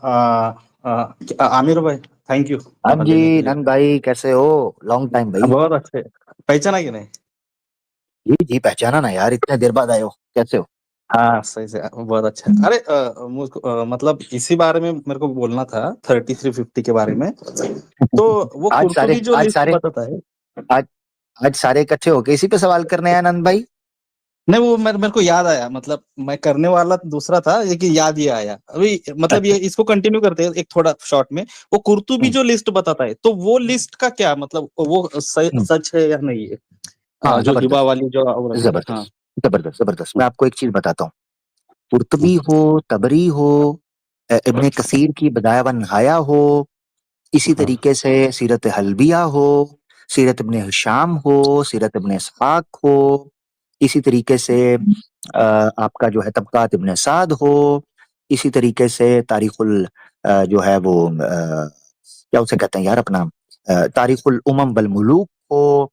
आमिर भाई, thank you हाँ number लेने के जी लिए। नंद भाई, कैसे हो? लॉन्ग टाइम भाई। बहुत अच्छे। पहचाना कि नहीं? जी जी, पहचाना ना यार, इतने देर बाद आए हो। कैसे हो? हाँ, सही से, बहुत अच्छा। अरे मुझको मतलब इसी बारे में मेरे को बोलना था, 3350 के बारे में। तो वो आज सारे कुर्तुबी जो आज लिस्ट सारे बताता है। आज आज सारे इकट्ठे होके इसी पे सवाल करने आए नंद भाई। नहीं, वो मेरे को याद आया, मतलब मैं करने वाला दूसरा था, लेकिन याद ये आया अभी। मतलब ये अच्छा। इसको कंटिन्यू करते हैं एक थोड़ा शॉर्ट में। वो कुर्तुबी हम्म, जो लिस्ट बताता है, तो वो लिस्ट का क्या मतलब, वो हम्म, सच है या नहीं है? हाँ, जो हिबा जबरदस्त। वाली जो औरत है, हाँ। जबरदस्त। जबरदस्त जबरदस्त, मैं आपको एक चीज बताता हूँ। कुर्तुबी हो, तबरी हो, इब्ने कसीर की बदाया व नहाया हो, इसी हाँ, तरीके से सीरत हल्बिया हो, सीरत इब्ने हिशाम हो, सीरत इब्ने इसहाक हो, इसी तरीके से आपका जो है तबकात इब्ने साद हो, इसी तरीके से तारीखुल जो है वो क्या उसे कहते हैं यार अपना, तारीखुल उमम बल मुलूक हो।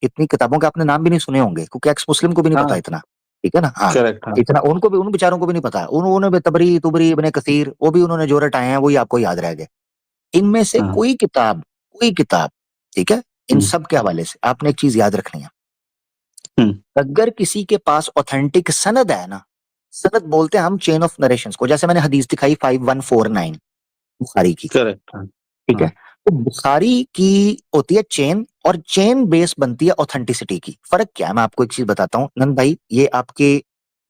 इतनी किताबों के आपने नाम भी नहीं सुने होंगे, क्योंकि एक्स मुस्लिम को भी नहीं पता हाँ, इतना। ठीक है ना? हाँ। करेक्ट, हाँ। इतना उनको भी, उन बेचारों को भी नहीं पता। उन्होंने भी तबरी तुबरी इब्ने कसीर वो भी उन्होंने जो रटाए हैं वही आपको याद रह गए। इनमें से हाँ। कोई किताब, ठीक है, इन हम्म। सब के हवाले से आपने एक चीज याद रखनी है। हम्म। अगर किसी के पास ऑथेंटिक सनद है ना, सनद बोलते हैं हम चेन ऑफ नरेशंस को, जैसे मैंने हदीस दिखाई 5149 बुखारी की। करेक्ट, हाँ। ठीक है। हाँ। तो बुखारी की होती है चेन, और चेन बेस बनती है ऑथेंटिसिटी की। फर्क क्या है, मैं आपको एक चीज बताता हूँ नंद भाई, ये आपके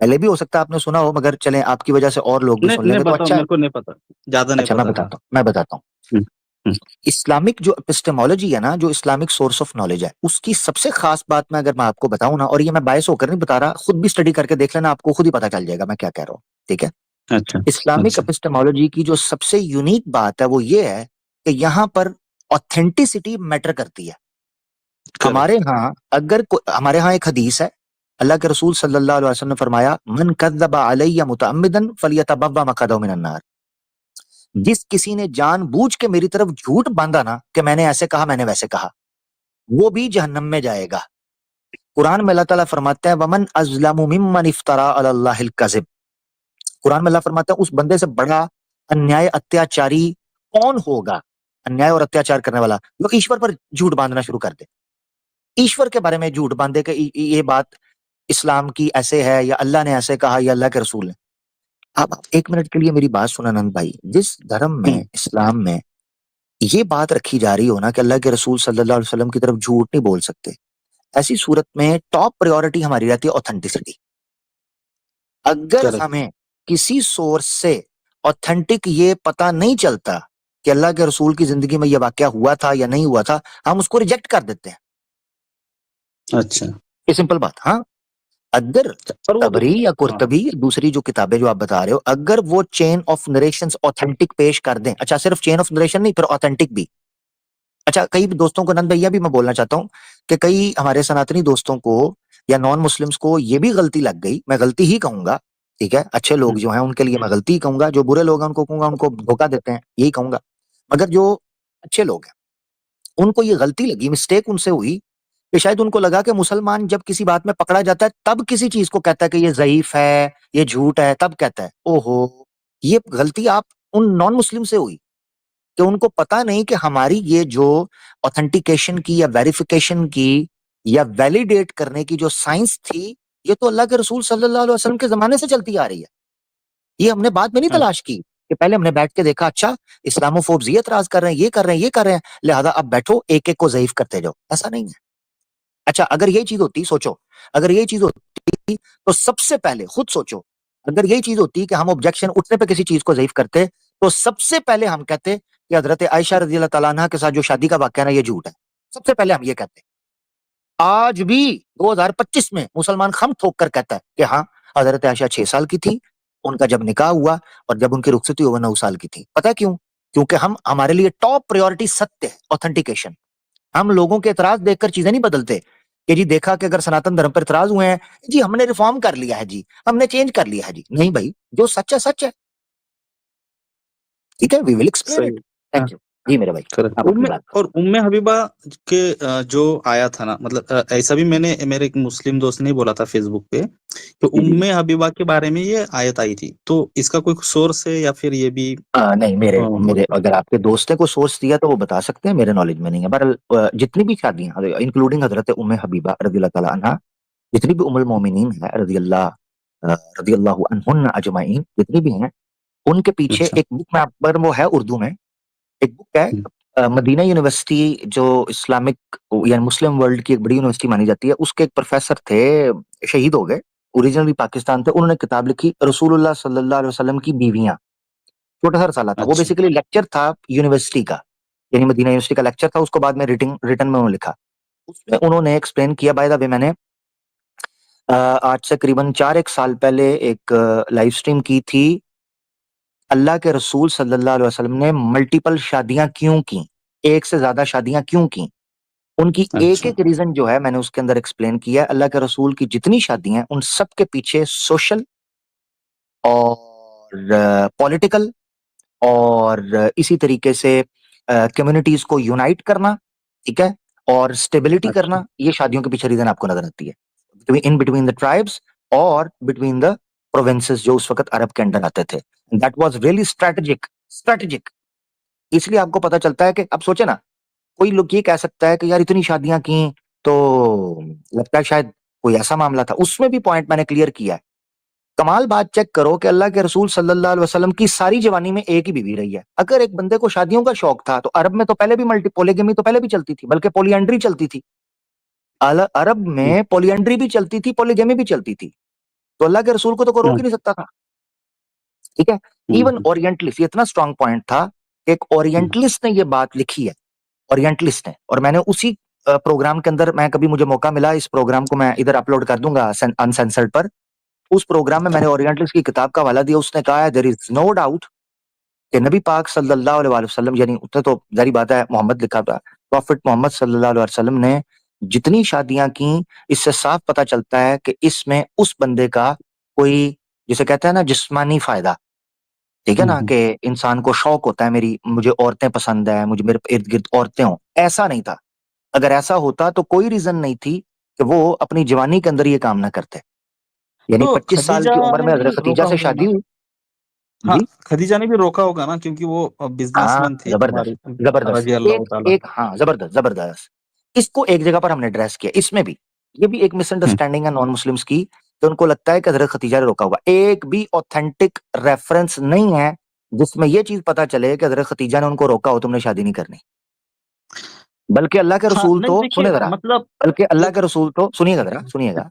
पहले भी हो सकता है आपने सुना हो, मगर चलें आपकी वजह से और लोग भी नहीं, सुन नहीं, लेंगे तो बताओ, अच्छा है। मेरे को नहीं पता। ज्यादा नहीं अच्छा, मैं पता, हाँ। बताता हूँ, मैं बताता हूँ। हम्म। हम्म। इस्लामिक जो एपिस्टेमोलॉजी है ना, जो इस्लामिक सोर्स ऑफ नॉलेज है, उसकी सबसे खास बात मैं अगर मैं आपको बताऊं ना, और ये मैं बायस होकर नहीं बता रहा, खुद भी स्टडी करके देख लेना, आपको खुद ही पता चल जाएगा मैं क्या कह रहा हूँ। ठीक है। अच्छा। इस्लामिक अच्छा। एपिस्टेमोलॉजी की जो सबसे यूनिक बात है वो ये है कि यहाँ पर ऑथेंटिसिटी मैटर करती है। करेक्ट। हमारे यहाँ एक हदीस है, अल्लाह के रसूल सल्लल्लाहु अलैहि वसल्लम ने फरमाया, मन कज़्ज़बा अलैया मुतअम्मिदन फलियतबव्वा मक़अदहु मिनन नार। जिस किसी ने जानबूझ के मेरी तरफ झूठ बांधा ना कि मैंने ऐसे कहा, मैंने वैसे कहा, वो भी जहन्नम में जाएगा। कुरान में अल्लाह ताला फरमाते हैं, वमन अज़लमु मिम्मन इफ्तरा अलल्लाहिल कज़िब। कुरान में अल्लाह फरमाता है, उस बंदे से बड़ा अन्याय अत्याचारी कौन होगा, अन्याय और अत्याचार करने वाला, जो ईश्वर पर झूठ बांधना शुरू कर दे। ईश्वर के बारे में झूठ बांधे कि ये बात इस्लाम की ऐसे है, या अल्लाह ने ऐसे कहा, या अल्लाह के रसूल ने। अब आप एक मिनट के लिए मेरी बात सुना नंद भाई, जिस धर्म में, हम्म। इस्लाम में, ये बात रखी जा रही हो ना कि अल्लाह के रसूल सल्लल्लाहु अलैहि वसल्लम की तरफ झूठ नहीं बोल सकते, ऐसी सूरत में टॉप प्रायोरिटी हमारी रहती है ऑथेंटिसिटी। अगर करेक्ट। हमें किसी सोर्स से ऑथेंटिक ये पता नहीं चलता कि अल्लाह के रसूल की जिंदगी में ये वाकया हुआ था या नहीं हुआ था, हम उसको रिजेक्ट कर देते हैं। अच्छा। ये सिंपल बात। हाँ, अगर पर वो तबरी या हाँ। कुर्तबी या दूसरी जो किताबें जो आप बता रहे हो, अगर वो चेन ऑफ नरेशंस ऑथेंटिक पेश कर दें, अच्छा सिर्फ चेन ऑफ नरेशन नहीं, फिर ऑथेंटिक भी। अच्छा, कई दोस्तों को, नंद भैया भी मैं बोलना चाहता हूँ कि कई हमारे सनातनी दोस्तों को या नॉन मुस्लिम्स को ये भी गलती लग गई, मैं गलती ही कहूंगा। ठीक है, अच्छे लोग हम्म। जो हैं उनके लिए मैं गलती ही कहूंगा, जो बुरे लोग हैं उनको कहूंगा उनको धोखा देते हैं, यही कहूंगा। मगर जो अच्छे लोग हैं, उनको ये गलती लगी, मिस्टेक उनसे हुई कि शायद उनको लगा कि मुसलमान जब किसी बात में पकड़ा जाता है तब किसी चीज को कहता है कि ये ज़ईफ है, ये झूठ है, तब कहता है। ओहो, ये गलती आप उन नॉन मुस्लिम से हुई कि उनको पता नहीं कि हमारी ये जो ऑथेंटिकेशन की या वेरिफिकेशन की या वैलिडेट करने की जो साइंस थी, ये तो अल्लाह के रसूल सल्लल्लाहु अलैहि वसल्लम के जमाने से चलती आ रही है। ये हमने बाद में नहीं अच्छा। तलाश की कि पहले हमने बैठ के देखा, अच्छा इस्लामोफोब्स ये एतराज कर रहे हैं, ये कर रहे हैं, ये कर रहे हैं, लिहाजा अब बैठो एक एक को ज़ईफ करते जाओ। ऐसा नहीं है। अच्छा, अगर ये चीज होती, सोचो, अगर ये चीज होती तो सबसे पहले खुद सोचो, अगर यही चीज होती कि हम ऑब्जेक्शन उठने पे किसी चीज को ज़ईफ करते, तो सबसे पहले हम कहते कि हजरत आयशा रजी अल्लाह तआला अन्हा के साथ जो शादी का वाकया ना, ये झूठ है। सबसे पहले हम ये कहते। आज भी 2025 में मुसलमान खम ठोक कर कहता है कि हाँ, हजरत आयशा 6 साल की थी, उनका जब निकाह हुआ और जब उनकी रुखसती हुई 9 साल की थी। पता है क्यों? क्योंकि हम, हमारे लिए टॉप प्रायोरिटी सत्य है, ऑथेंटिकेशन। हम लोगों के इतराज देखकर चीजें नहीं बदलते कि जी देखा कि अगर सनातन धर्म पर इतराज हुए हैं, जी हमने रिफॉर्म कर लिया है, जी हमने चेंज कर लिया है, जी नहीं भाई, जो सच है सच है। ठीक है, वी विल एक्सप्लेन इट। सही। हाँ। Thank you. जी मेरे भाई, करेक्ट। आप अपनी उम्मे बात और उम्मे हबीबा के जो आया था ना, मतलब ऐसा भी मैंने, मेरे एक मुस्लिम दोस्त ने बोला था फेसबुक पे कि जी जी। उम्मे हबीबा के बारे में ये आयत आई थी, तो इसका कोई सोर्स है या फिर ये भी नहीं, मेरे मेरे मतलब। अगर आपके दोस्त ने कोई सोर्स दिया तो वो बता सकते हैं, मेरे नॉलेज में नहीं है। बहरहाल जितनी भी शादियां, इंक्लूडिंग हजरत उम्मे हबीबा रजी अल्लाह ताला अन्हा, जितनी भी उम्मुल मोमिनीन है रजी अल्लाह अन्हुन्ना अजमाइन, जितनी भी हैं, उनके पीछे अच्छा। एक बुक में आप पर, वो है उर्दू में, एक बुक है हम्म, मदीना यूनिवर्सिटी, जो इस्लामिक या मुस्लिम वर्ल्ड की एक बड़ी यूनिवर्सिटी मानी जाती है, उसके एक प्रोफेसर थे, शहीद हो गए, ओरिजिनली पाकिस्तान थे। उन्होंने किताब लिखी रसूलुल्लाह सल्लल्लाहु अलैहि वसल्लम की बीवियां, छोटा सा रसाला था वो, अच्छा। बेसिकली लेक्चर था यूनिवर्सिटी का, यानी मदीना यूनिवर्सिटी का लेक्चर था, उसको बाद में रिटन रिटन में उन्होंने लिखा। उसमें उन्होंने एक्सप्लेन किया, बाय द वे मैंने आज से करीबन 4 एक साल पहले एक लाइव स्ट्रीम की थी, अल्लाह के रसूल सल्लल्लाहु अलैहि वसल्लम ने मल्टीपल शादियां क्यों की, एक से ज्यादा शादियां क्यों की, उनकी एक अच्छा। एक रीजन जो है मैंने उसके अंदर एक्सप्लेन किया है। अल्लाह के रसूल की जितनी शादियां हैं उन सब के पीछे सोशल और पॉलिटिकल और इसी तरीके से कम्युनिटीज को यूनाइट करना, ठीक है, और स्टेबिलिटी अच्छा। करना, ये शादियों के पीछे रीजन आपको नजर आती है, इन बिटवीन द ट्राइब्स और बिटवीन द प्रोविंसेस जो उस वक्त अरब के अंडर आते थे। That was really strategic, strategic. इसलिए आपको पता चलता है कि अब सोचे ना, कोई लोग ये कह सकता है कि यार इतनी शादियां की, तो लगता है शायद कोई ऐसा मामला था, उसमें भी पॉइंट मैंने क्लियर किया है। कमाल बात चेक करो कि अल्लाह के रसूल सल्लल्लाहु अलैहि वसल्लम की सारी जवानी में एक ही बीवी रही है। अगर एक बंदे को शादियों का शौक था, तो अरब में तो पहले भी मल्टी पोलीगमी तो पहले भी चलती थी, बल्कि पोलियंड्री चलती थी। अरब हम्म, में पोलियंड्री भी चलती थी, पोलीगमी भी चलती थी। तो अल्लाह के रसूल को तो कोई रोक ही नहीं सकता था, ठीक है। इवन हम्म, ओरिएंटलिस्ट, ये इतना स्ट्रांग पॉइंट था कि एक हम्म, ओरिएंटलिस्ट ने ये बात लिखी है, ओरिएंटलिस्ट ने, और मैंने उसी प्रोग्राम के अंदर, मैं कभी मुझे मौका मिला, इस प्रोग्राम को मैं इधर अपलोड कर दूंगा अनसेंसर्ड पर। उस प्रोग्राम में मैंने ओरिएंटलिस्ट की किताब का हवाला दिया। उसने कहा है देयर इज नो डाउट कि नबी पाक सल्लल्लाहु अलैहि वसल्लम, यानी उसने तो जारी बात है मोहम्मद लिखा था, प्रॉफिट मोहम्मद सल्लल्लाहु अलैहि वसल्लम ने जितनी शादियां की, इससे साफ पता चलता है कि इसमें उस बंदे का कोई, जिसे कहते हैं ना जिस्मानी फायदा, ठीक है ना, हम्म। कि इंसान को शौक होता है, मेरी मुझे औरतें पसंद है, मुझे मेरे इर्द गिर्द औरतें हों, ऐसा नहीं था। अगर ऐसा होता तो कोई रीजन नहीं थी कि वो अपनी जवानी के अंदर ये काम ना करते। यानी तो 25 साल खदीजा की उम्र ने में भी हजरत खदीजा रोका से होगा शादी ना। हुई। हाँ, जी, खदीजा ने भी रोका होगा ना, क्योंकि वो हाँ, बिजनेसमैन थे जबरदस्त, हमारे, जबरदस्त, रजी अल्लाह एक ताला। एक हाँ, जबरदस्त, जबरदस्त। इसको एक जगह पर हमने एड्रेस किया, इसमें भी ये भी एक हम्म, मिसअंडरस्टैंडिंग है नॉन मुस्लिम्स की, कि उनको लगता है कि हजरत खदीजा ने रोका हुआ। एक भी ऑथेंटिक रेफरेंस नहीं है जिसमें ये चीज पता चले कि हजरत खदीजा ने उनको रोका हो तुमने शादी नहीं करनी। बल्कि अल्लाह के हाँ, रसूल तो नहीं देखिए सुने जरा, मतलब बल्कि अल्लाह एक। के रसूल तो सुनिएगा जरा, सुनिएगा।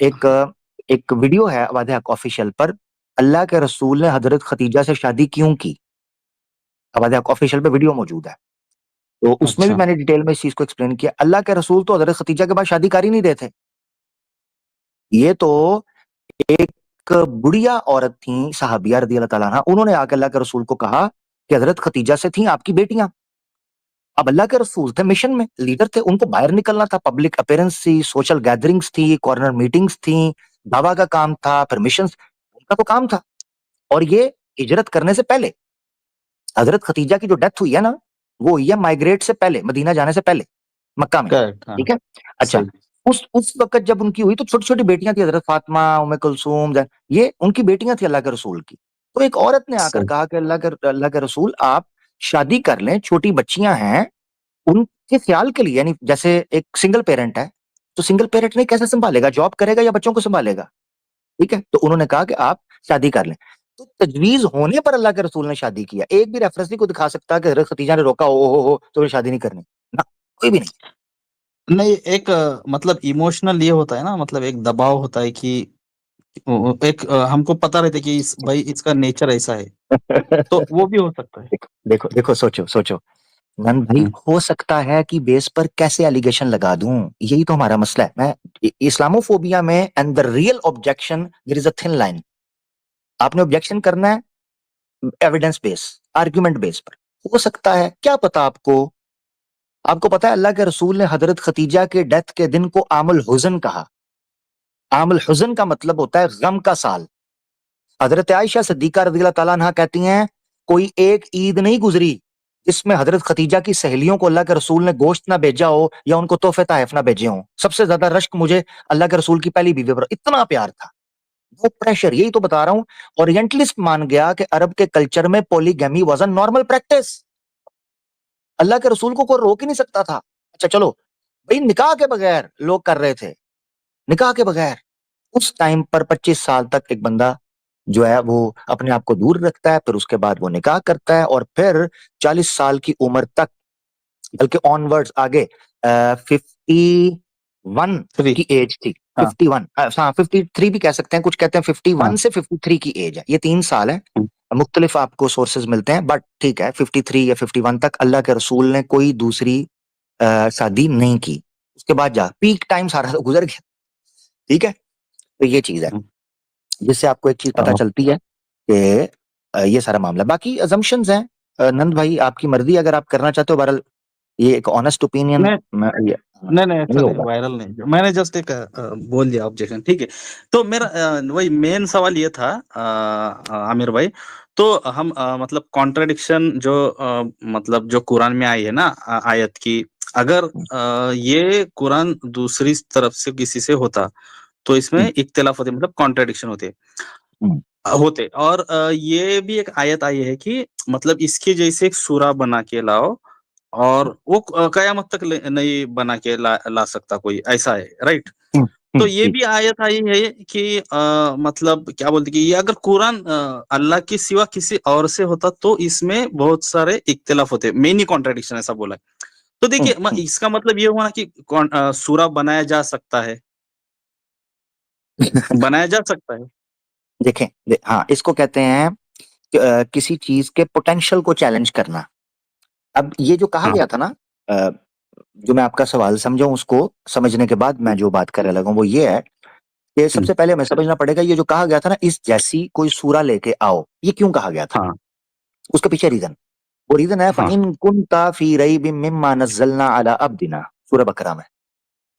एक एक वीडियो है अवाद हक ऑफिशियल पर, अल्लाह के रसूल ने हजरत खदीजा से शादी क्यों की, अवाद हक ऑफिशियल पे वीडियो मौजूद है। तो उसमें भी अच्छा। मैंने डिटेल में इस चीज को एक्सप्लेन किया। अल्लाह के रसूल तो हजरत खदीजा के बाद शादी कर ही नहीं रहे थे। ये तो एक बुढ़िया औरत थी, साहबिया रदी अल्लाह ताला अन्हा, उन्होंने आकर अल्लाह के रसूल को कहा कि हजरत खदीजा से थी आपकी बेटियां। अब अल्लाह के रसूल थे, मिशन में लीडर थे, उनको बाहर निकलना था, पब्लिक अपीयरेंस थी, सोशल गैदरिंग्स थी, कॉर्नर मीटिंग्स थी, दावा का काम था, फिर मिशन, उनका तो काम था। और ये हिजरत करने से पहले, हजरत खदीजा की जो डेथ हुई है ना, वो हुई है माइग्रेट से पहले, मदीना जाने से पहले, मक्का में, करेक्ट। हाँ। ठीक है। अच्छा, सही। उस वक्त जब उनकी हुई तो छोटी छोटी बेटियां थी, हजरत फातिमा, उम्मे कुलसूम, ये उनकी बेटियां थी अल्लाह के रसूल की। तो एक औरत ने आकर सही। कहा कि अल्लाह के रसूल आप शादी कर लें, छोटी बच्चियां हैं, उनके ख्याल के लिए, यानी जैसे एक सिंगल पेरेंट है, तो सिंगल पेरेंट नहीं कैसे संभालेगा, जॉब करेगा या बच्चों को संभालेगा, ठीक है। तो उन्होंने कहा कि आप शादी कर लें। तो तजवीज होने पर अल्लाह के रसूल ने शादी किया। एक भी रेफरेंस नहीं को दिखा सकता कि हजरत खदीजा ने रोका हो तो शादी नहीं करनी, ना, कोई भी नहीं। नहीं, एक मतलब इमोशनल ये होता है ना, मतलब एक दबाव होता है कि एक हमको पता रहता है कि भाई इसका नेचर ऐसा है, तो वो भी हो सकता है। देखो देखो देखो, सोचो सोचो, नन भाई, हम्म, हो सकता है कि बेस पर कैसे एलिगेशन लगा दूं, यही तो हमारा मसला है। मैं इस्लामोफोबिया में, and the real objection, there is a thin line. आपने ऑब्जेक्शन करना है एविडेंस बेस, आर्ग्यूमेंट बेस पर। हो सकता है, क्या पता आपको। आपको पता है अल्लाह के रसूल ने हजरत खतीजा के डेथ के दिन को आमुल हुजन कहा। आमुल हुजन का मतलब होता है गम का साल। हजरत आयशा सिद्दीका रज़ी अल्लाह ताला अन्हा कहती हैं, कोई एक ईद नहीं गुजरी इसमें हजरत खतीजा की सहेलियों को अल्लाह के रसूल ने गोश्त ना भेजा हो या उनको तोहफे ताइफ ना भेजे हों। सबसे ज्यादा रश्क मुझे अल्लाह के रसूल की पहली बीवी पर, इतना प्यार था, वो प्रेशर, यही तो बता रहा हूं। ओरिएंटलिस्ट मान गया कि अरब के कल्चर में polygamy was a normal practice. अल्लाह के रसूल को कोई रोक ही नहीं सकता था। अच्छा चलो भाई, निकाह के बगैर लोग कर रहे थे, निकाह के बगैर। उस टाइम पर 25 साल तक एक बंदा जो है वो अपने आप को दूर रखता है, फिर उसके बाद वो निकाह करता है, और फिर 40 साल की उम्र तक, बल्कि ऑनवर्ड्स आगे 51 फ्री। की एज थी। हाँ। 51, हाँ 53 भी कह सकते हैं, कुछ कहते हैं 51 हाँ। से 53 की एज है, ये 3 साल है। हम्म, मुख्तलिफ आपको सोर्सेज मिलते हैं, बट ठीक है 53 या 51 तक अल्लाह के रसूल ने कोई दूसरी शादी नहीं की। उसके बाद जा पीक टाइम सारा तो गुजर गया, ठीक है। तो ये चीज है हम्म, जिससे आपको एक चीज पता हाँ। चलती है कि ये सारा मामला, बाकी अजम्पशंस हैं। नंद भाई आपकी मर्जी, अगर आप करना चाहते हो, बहरहाल ये एक ऑनेस्ट ओपिनियन नहीं, नहीं, नहीं, ऐसा नहीं नहीं, होगा। वायरल नहीं, मैंने जस्ट एक बोल दिया ऑब्जेक्शन, ठीक है। तो मेरा वही मेन सवाल ये था, आमिर भाई। तो हम मतलब कॉन्ट्रडिक्शन जो मतलब जो कुरान में आई है ना, आयत की, अगर ये कुरान दूसरी तरफ से किसी से होता तो इसमें हम्म, इख्तिलाफ होते, मतलब कॉन्ट्रडिक्शन होते, हम्म, होते। और ये भी एक आयत आई है कि मतलब इसके जैसे एक सूरा बना के लाओ, और वो कयामत तक नहीं बना के ला सकता कोई, ऐसा है, राइट। तो ये जी। भी आयत आई है कि मतलब क्या बोलते कि ये अगर कुरान अल्लाह के सिवा किसी और से होता तो इसमें बहुत सारे इख्तिलाफ होते, मेनी कॉन्ट्रडिक्शन, ऐसा बोला है। तो हम्म, देखिए, इसका मतलब ये हुआ ना कि सूरा बनाया जा सकता है, बनाया जा सकता है। देखें हाँ, इसको कहते हैं कि, किसी चीज के पोटेंशियल को चैलेंज करना। अब ये जो कहा हाँ। गया था ना, अ, जो मैं आपका सवाल समझाऊं, उसको समझने के बाद मैं जो बात करने लगा हूं, वो ये है कि हम्म, सबसे पहले हमें समझना पड़ेगा, ये जो कहा गया था ना, इस जैसी कोई सूरा लेके आओ, ये क्यों कहा गया था? हाँ। उसके पीछे रीजन, वो रीजन है हाँ। फ़इन कुन्ता फी रैबिम मिम्मा नज़्ज़लना अला अब्दिना, सूरह बकरा में।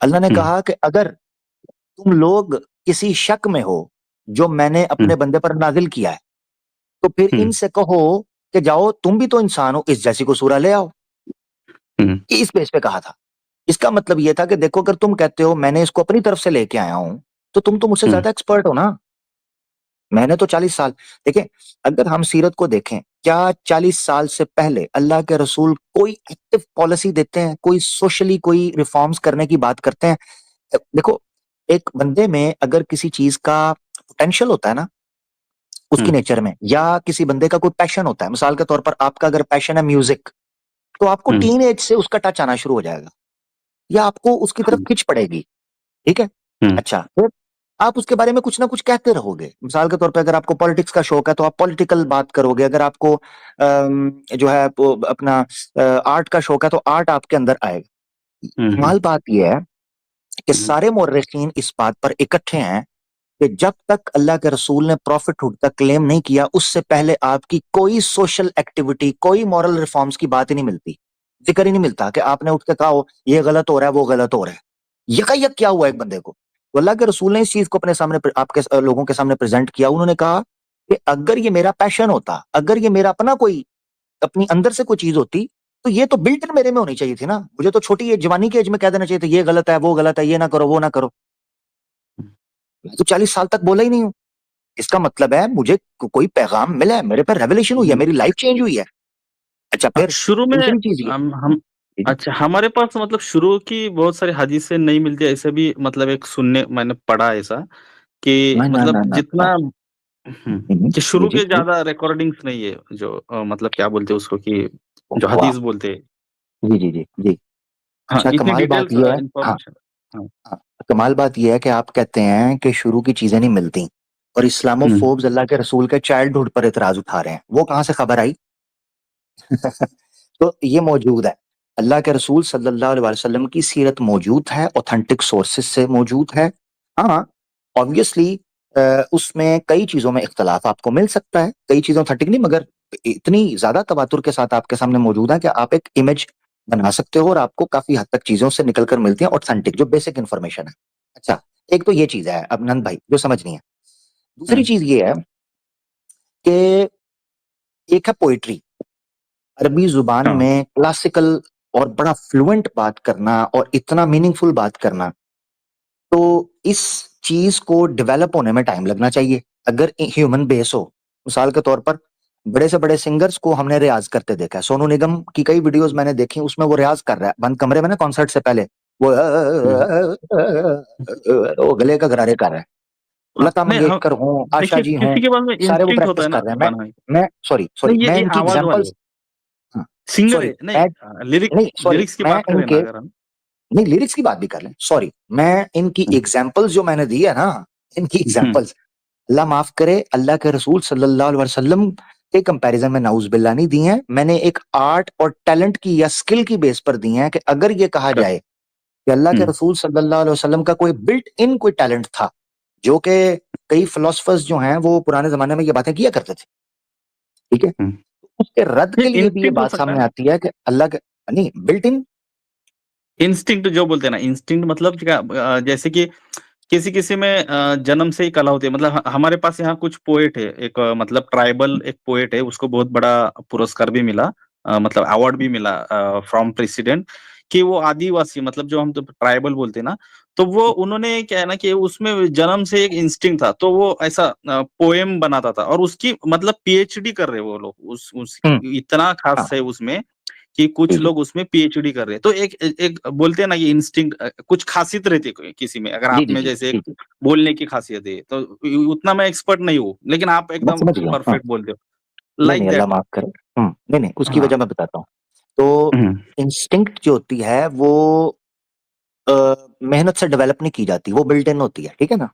अल्लाह ने हम्म। कहा कि अगर तुम लोग किसी शक में हो जो मैंने हम्म। अपने बंदे पर नाजिल किया है, तो फिर हम्म। इनसे कहो कि जाओ तुम भी तो इंसान हो, इस जैसी को सूरा ले आओ। हम्म। ये इस बेस पे कहा था। इसका मतलब ये था कि देखो, अगर तुम कहते हो मैंने इसको अपनी तरफ से लेके आया हूं, तो तुम तो मुझसे हम्म। ज्यादा एक्सपर्ट हो ना। मैंने तो 40 साल, देखें, अगर हम सीरत को देखें, क्या 40 साल से पहले अल्लाह के रसूल कोई एक्टिव पॉलिसी देते हैं, कोई सोशली कोई रिफॉर्म्स करने की बात करते हैं? देखो, एक बंदे में अगर किसी चीज का पोटेंशियल होता है ना, उसकी हम्म। नेचर में, या किसी बंदे का कोई पैशन होता है, मिसाल के तौर पर आपका अगर पैशन है म्यूजिक, तो आपको हम्म। टीन एज से उसका टच आना शुरू हो जाएगा, या आपको उसकी तरफ खिंच पड़ेगी, ठीक है। हम्म। अच्छा, फिर आप उसके बारे में कुछ ना कुछ कहते रहोगे। मिसाल के तौर पे अगर आपको पॉलिटिक्स का शौक है तो आप पॉलिटिकल बात करोगे, अगर आपको जो है वो अपना आर्ट का शौक है तो आर्ट आपके अंदर आएगा। हम्म। कमाल बात यह है कि हम्म। सारे मुर्रिखीन इस बात पर इकट्ठे हैं कि जब तक अल्लाह के रसूल ने प्रॉफिटहुड का क्लेम नहीं किया, उससे पहले आपकी कोई सोशल एक्टिविटी, कोई मॉरल रिफॉर्म्स की बात ही नहीं मिलती, जिक्र ही नहीं मिलता कि आपने उठ के कहा हो ये गलत हो रहा है, वो गलत हो रहा है। यकायक क्या हुआ एक बंदे को, तो अल्लाह के रसूल ने इस चीज को अपने सामने आपके लोगों के सामने प्रेजेंट किया। उन्होंने कहा कि अगर ये मेरा पैशन होता, अगर ये मेरा अपना कोई, अपनी अंदर से कोई चीज होती, तो ये तो बिल्ट इन मेरे में होनी चाहिए थी ना। मुझे तो छोटी जवानी की एज में कह देना चाहिए था ये गलत है, वो गलत है, ये ना करो, वो ना करो। मैं तो 40 साल तक बोला ही नहीं हूं। इसका मतलब है मुझे कोई पैगाम मिला है, मेरे पर रेवलेशन हुई है, हम्म। मेरी लाइफ चेंज हुई है। अच्छा, फिर शुरू में दूसरी चीज ये, हम जी, अच्छा, हमारे पास मतलब शुरू की बहुत सारी हदीसें नहीं मिलती, ऐसे भी मतलब एक सुनने मैंने पढ़ा ऐसा कि ना ना ना मतलब ना जितना ना। कि जी शुरू जी के जी। ज्यादा रिकॉर्डिंग्स नहीं है, जो मतलब क्या बोलते हैं उसको कि जो वाह, हदीस बोलते हैं। जी जी जी जी। हाँ, अच्छा, इतनी कमाल बात डिटेल्स ये है, हाँ, इंफॉर्मेशन। हाँ। हाँ, कमाल बात ये है कि आप कहते हैं कि शुरू की चीजें नहीं मिलती, और हम्म। इस्लामोफोब्स अल्लाह के रसूल के चाइल्डहुड पर इतराज उठा रहे हैं। वो कहां से खबर आई? तो ये मौजूद है, अल्लाह के रसूल सल्लल्लाहु अलैहि वसल्लम की सीरत मौजूद है, ऑथेंटिक सोर्सेज से मौजूद है। हाँ, ऑब्वियसली उसमें कई चीजों में इख्तलाफ आपको मिल सकता है, कई चीजें ऑथेंटिक नहीं, मगर इतनी ज्यादा तवातुर के साथ आपके सामने मौजूद है कि आप एक इमेज बना सकते हो, और आपको काफी हद तक चीजों से निकल कर मिलती है ऑथेंटिक जो बेसिक इंफॉर्मेशन है। अच्छा, एक तो ये चीज है अब नंद भाई जो समझनी है। दूसरी हम्म। चीज ये है कि एक है पोइट्री, अरबी जुबान हाँ में क्लासिकल और बड़ा फ्लुएंट बात करना और इतना मीनिंगफुल बात करना, तो इस चीज को डेवलप होने में टाइम लगना चाहिए। अगर ह्यूमन बेस हो, मिसाल के तौर पर बड़े से बड़े सिंगर्स को हमने रियाज करते देखा है। सोनू निगम की कई वीडियोस मैंने देखी, उसमें वो रियाज कर रहा है बंद कमरे में ना, कॉन्सर्ट से पहले वो हम्म, वो गले का गरारे कर रहा है। हाँ लता नहीं हम मंगेशकर हूँ, आशा देखिए जी हूँ, किसी के पास में सारे वो इंस्टिंक्ट होता प्रैक्टिस है ना कर रहे हैं। गाना में। मैं सॉरी सॉरी नहीं मैं ये इनकी आवाज वाले एग्जांपल्स, हाँ सिंगर सॉरी है नहीं, मैं लिरिक्स नहीं सॉरी लिरिक्स की मैं बात करें ना इनके, अगर हम। नहीं लिरिक्स की बात भी कर लें, सॉरी मैं इनकी हम्म, एग्जांपल्स जो मैंने दी है ना, इनकी हम्म, एग्जांपल्स, अल्लाह माफ करे, अल्लाह के रसूल सल्लल्लाहु अलैहि वसल्लम के कंपैरिजन में नाउज बिल्ला नहीं दी हैं। मैंने एक आर्ट और टैलेंट की या स्किल की बेस पर दी हैं कि अगर ये कहा कर- जाए कि अल्लाह के हम्म, रसूल सल्लल्लाहु अलैहि वसल्लम का कोई बिल्ट इन कोई टैलेंट था, जो कि कई फिलोसफर्स जो हैं वो पुराने जमाने में ये बातें किया करते थे, ठीक है, हम्म। उसके रद्द ये के लिए भी ये इंस्टिंक्ट हो बात सकता है सामने ना। आती है कि अल्लाह के, नहीं बिल्ट इन, इंस्टिंक्ट जो बोलते हैं ना, इंस्टिंक्ट मतलब क्या, जैसे कि किसी किसी में जन्म से ही कला होती है। मतलब हमारे पास यहाँ कुछ पोएट है, एक मतलब ट्राइबल एक पोएट है, उसको बहुत बड़ा पुरस्कार भी मिला, मतलब अवार्ड भी मिला फ्रॉम प्रेसिडेंट, कि वो आदिवासी, मतलब जो हम तो ट्राइबल बोलते हैं ना, तो वो उन्होंने क्या है ना कि उसमें जन्म से एक इंस्टिंक्ट था, तो वो ऐसा पोएम बनाता था, और उसकी मतलब पीएचडी कर रहे हैं वो लोग, उस इतना हाँ खास है उसमें कि कुछ जी जी लोग उसमें पीएचडी कर रहे हैं। तो एक एक बोलते हैं ना ये इंस्टिंक्ट, कुछ खासियत रहती है किसी में, अगर जी आप जी में जी जैसे जी एक जी, बोलने की खासियत है, तो उतना मैं एक्सपर्ट नहीं हूँ, लेकिन आप मैं एकदम समझ गया हूँ, हाँ। परफेक्ट बोलते हो, नहीं नहीं लाइक अल्लाह दैट। माफ करे, नहीं नहीं उसकी हाँ। वजह मैं बताता हूँ। तो इंस्टिंक्ट जो होती है वो अ, मेहनत से डेवलप नहीं की जाती, वो बिल्ट इन होती है, ठीक है ना।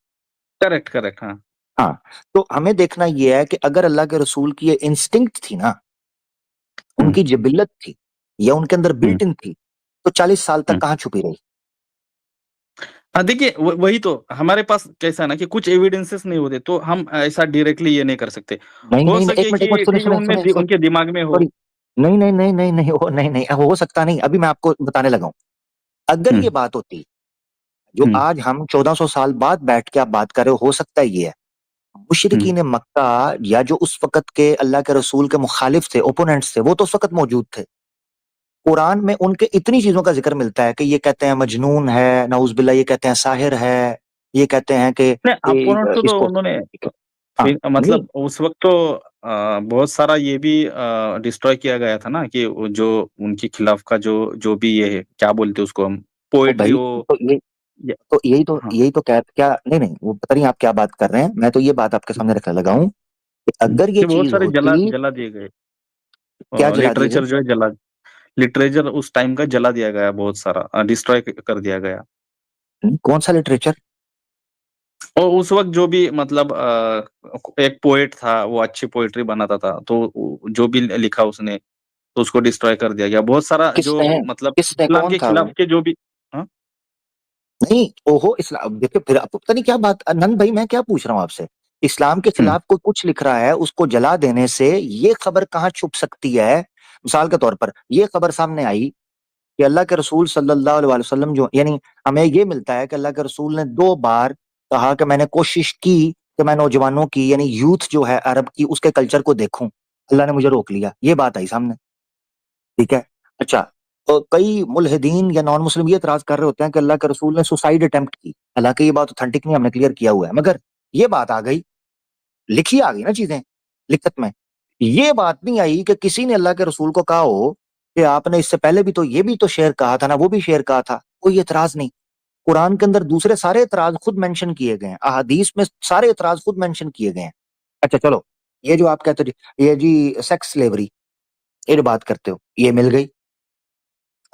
करेक्ट करेक्ट, हाँ। हाँ, तो हमें देखना ये है कि अगर अल्लाह के रसूल की ये इंस्टिंक्ट थी ना, हम्म, उनकी जिबिल्लत थी, या उनके अंदर हम्म, बिल्ट इन थी, तो 40 साल तक हम्म। कहाँ छुपी रही। हाँ देखिए वही तो हमारे पास कैसा है ना कि कुछ एविडेंसेस नहीं होते, तो हम ऐसा डायरेक्टली ये नहीं कर सकते। नहीं हो नहीं नहीं, सके एक मिनट कि सुने ठीक है सुने उनमें सुने उनके दिमाग में हो। सॉरी, नहीं नहीं नहीं नहीं नहीं वो नहीं नहीं वो हो सकता नहीं, अभी मैं आपको बताने लगा हूं। अगर ये हम्म, बात होती, जो हम्म, आज हम 1400 साल बाद बैठ के आप बात कर रहे हो सकता है ये है, हम्म। मुशरिकीन मक्का या जो उस वक्त के अल्लाह के रसूल के मुखालिफ थे, ओपोनेंट्स थे, वो तो उस वक्त मौजूद थे। कुरान में उनके इतनी चीजों का जिक्र मिलता है कि ये कहते हैं मजनून है, नाउजुबिल्लाह, ये कहते हैं साहिर है, ये कहते हैं कि नहीं अपोनेंट तो इसको, उन्होंने ठीक है, हाँ नहीं मतलब उस वक्त तो बहुत सारा ये भी डिस्ट्रॉय किया गया था ना, कि वो जो उनके खिलाफ का जो जो भी ये है, क्या बोलते हैं उसको हम, तो पोएट्री भाई वो। तो ये ये- तो यही तो हाँ। यही तो क्या क्या नहीं नहीं वो पता नहीं आप क्या बात कर रहे हैं, मैं तो ये बात आपके सामने रखने लगा हूं कि अगर ये कि बहुत चीज सारे जला होती, जला दिए गए, क्या जला दिए गए। लिटरेचर जो है जला, लिटरेचर उस टाइम का जला दिया गया, बहुत सारा डिस्ट्रॉय कर दिया गया। कौन सा लिटरेचर। और उस वक्त जो भी मतलब एक पोएट था, वो अच्छी पोएट्री बनाता था, तो जो भी लिखा उसने, तो उसको डिस्ट्रॉय कर दिया गया, बहुत सारा जो किसने मतलब किसने इस्लाम कौन के था खिलाफ वो। के जो भी। हाँ। नहीं ओहो, इस्लाम देखिए, फिर आपको पता नहीं क्या बात, नंद भाई मैं क्या पूछ रहा हूँ आपसे, इस्लाम के हम्म, खिलाफ कोई कुछ लिख रहा है, उसको जला देने से ये खबर कहाँ छुप सकती है। मिसाल के तौर पर ये खबर सामने आई कि अल्लाह के रसूल सल्लल्लाहु अलैहि वसल्लम जो, यानी हमें ये मिलता है कि अल्लाह के रसूल ने 2 बार कहा कि मैंने कोशिश की कि मैं नौजवानों की, यानी यूथ जो है अरब की, उसके कल्चर को देखूं, अल्लाह ने मुझे रोक लिया, ये बात आई सामने, ठीक है। अच्छा, तो कई मुल्हिदीन या नॉन मुस्लिम ये इतराज कर रहे होते हैं कि अल्लाह के रसूल ने सुसाइड अटेम्प्ट की, हालांकि ये बात ऑथेंटिक नहीं, हमने क्लियर किया हुआ है, मगर ये बात आ गई, लिखी आ गई ना चीजें लिखत में। ये बात नहीं आई कि किसी ने अल्लाह के रसूल को कहा हो कि आपने इससे पहले भी तो ये भी तो शेर कहा था ना, वो भी शेर कहा था, कोई एतराज नहीं। कुरान के अंदर दूसरे सारे एतराज खुद मेंशन किए गए हैं, अहादीस में सारे एतराज खुद मेंशन किए गए हैं। अच्छा चलो, ये जो आप कहते हो ये जी सेक्स स्लेवरी, ये जो बात करते हो, ये मिल गई।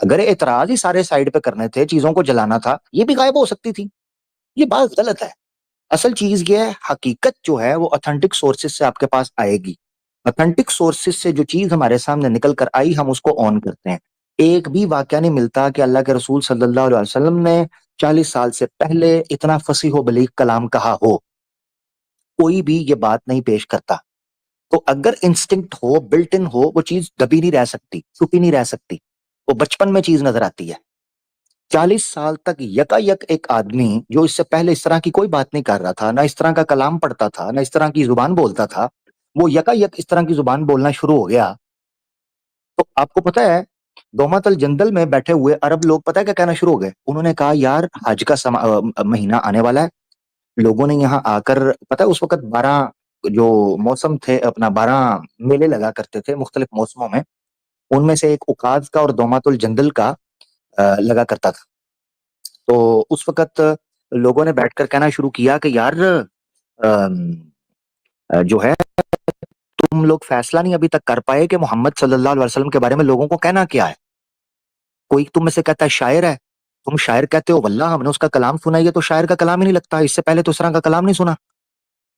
अगर एतराज ही सारे साइड पे करने थे, चीजों को जलाना था, ये भी गायब हो सकती थी। ये बात गलत है। असल चीज ये है, हकीकत जो है वो ऑथेंटिक सोर्सेज से आपके पास आएगी। ऑथेंटिक सोर्सेज से जो चीज हमारे सामने निकल कर आई, हम उसको ऑन करते हैं। एक भी वाक्य नहीं मिलता कि अल्लाह के रसूल सल्लल्लाहु अलैहि वसल्लम ने 40 साल से पहले इतना फसीह व बलीग कलाम कहा हो, कोई भी ये बात नहीं पेश करता। तो अगर इंस्टिंक्ट हो, बिल्ट इन हो, वो चीज दबी नहीं रह सकती, छुपी नहीं रह सकती, वो बचपन में चीज नजर आती है। 40 साल तक यकायक एक आदमी जो इससे पहले इस तरह की कोई बात नहीं कर रहा था, ना इस तरह का कलाम पढ़ता था, ना इस तरह की जुबान बोलता था, वो यकायक इस तरह की जुबान बोलना शुरू हो गया, तो आपको पता है दोमातल जंगल में बैठे हुए अरब लोग पता है क्या कहना शुरू हो गए? उन्होंने कहा यार हज का महीना आने वाला है, लोगों ने यहाँ आकर पता है उस वक्त 12 जो मौसम थे अपना 12 मेले लगा करते थे मुख्तलिफ मौसमों में, उनमें से एक उकाज का और दोमातुल जंदल का लगा करता था। तो उस वक्त लोगों ने बैठकर कहना शुरू किया कि यार जो है तुम लोग फैसला नहीं अभी तक कर पाए कि मोहम्मद सल्लल्लाहु अलैहि वसल्लम के बारे में लोगों को कहना क्या है। कोई तुम में से कहता है शायर है, तुम शायर कहते हो वल्लाह हमने उसका कलाम सुना, ये तो शायर का कलाम ही नहीं लगता, इससे पहले तो इस तरह का कलाम नहीं सुना।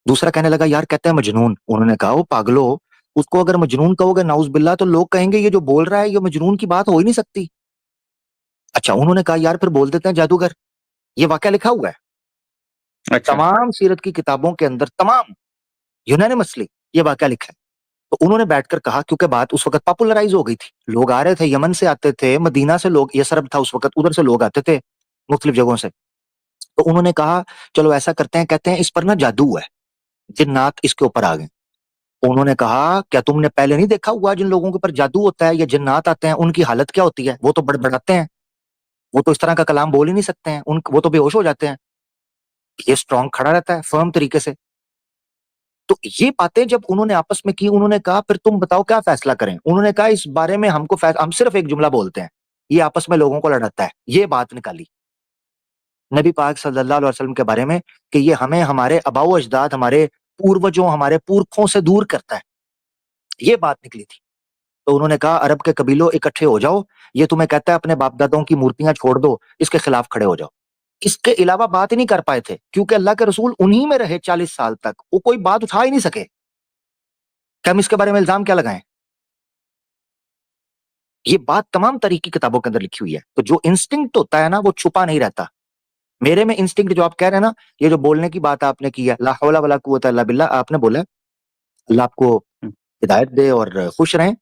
दूसरा कहने लगा यार कहते हैं मजनून। उन्होंने कहा वो पागलो, उसको अगर मजनून कहोगे नाउज बिल्ला तो लोग कहेंगे ये जो बोल रहा है ये मजनून की बात हो ही नहीं सकती। अच्छा उन्होंने कहा यार फिर बोल देते हैं जादूगर। ये वाकया लिखा हुआ है अच्छा। तमाम सीरत की किताबों के अंदर, तमाम यूनानिमसली ये वाकया लिखा है। तो उन्होंने बैठकर कहा, क्योंकि बात उस वक्त पॉपुलराइज हो गई थी, लोग आ रहे थे, यमन से आते थे, मदीना से लोग, यसरब था उस वक्त, उधर से लोग आते थे मुख्तलिफ जगहों से। तो उन्होंने कहा चलो ऐसा करते हैं, कहते हैं इस पर ना जादू है, जिन्नात इसके ऊपर आ गए। उन्होंने कहा क्या तुमने पहले नहीं देखा हुआ जिन लोगों के ऊपर जादू होता है या जिन्नात आते हैं उनकी हालत क्या होती है? वो तो बड़बड़ाते हैं, वो तो इस तरह का कलाम बोल ही नहीं सकते हैं, उन वो तो बेहोश हो जाते हैं। ये स्ट्रांग खड़ा रहता है फर्म तरीके से। तो ये बातें जब उन्होंने आपस में की, उन्होंने कहा फिर तुम बताओ क्या फैसला करें। उन्होंने कहा इस बारे में हमको हम सिर्फ एक जुमला बोलते हैं, ये आपस में लोगों को लड़ाता है। ये बात निकाली नबी पाक सल्लल्लाहु अलैहि वसल्लम के बारे में कि ये हमें हमारे अबाओ अजदाद, हमारे पूर्वजों, हमारे पुरखों से दूर करता है। ये बात निकली थी। तो उन्होंने कहा अरब के कबीलों इकट्ठे हो जाओ, ये तुम्हें कहता है अपने बाप दादों की मूर्तियां छोड़ दो, इसके खिलाफ खड़े हो जाओ। इसके अलावा बात ही नहीं कर पाए थे क्योंकि अल्लाह के रसूल उन्हीं में रहे 40 साल तक, वो कोई बात उठा ही नहीं सके कि हम इसके बारे में इल्जाम क्या लगाएं। ये बात तमाम तरीके की किताबों के अंदर लिखी हुई है। तो जो इंस्टिंक्ट होता है ना वो छुपा नहीं रहता। मेरे में इंस्टिंक्ट जो आप कह रहे हैं ना, ये जो बोलने की बात आपने की है, ला हौला वला कुव्वता इल्ला बिल्लाह, आपने बोला अल्लाह आपको हम्म, हिदायत दे और खुश रहें।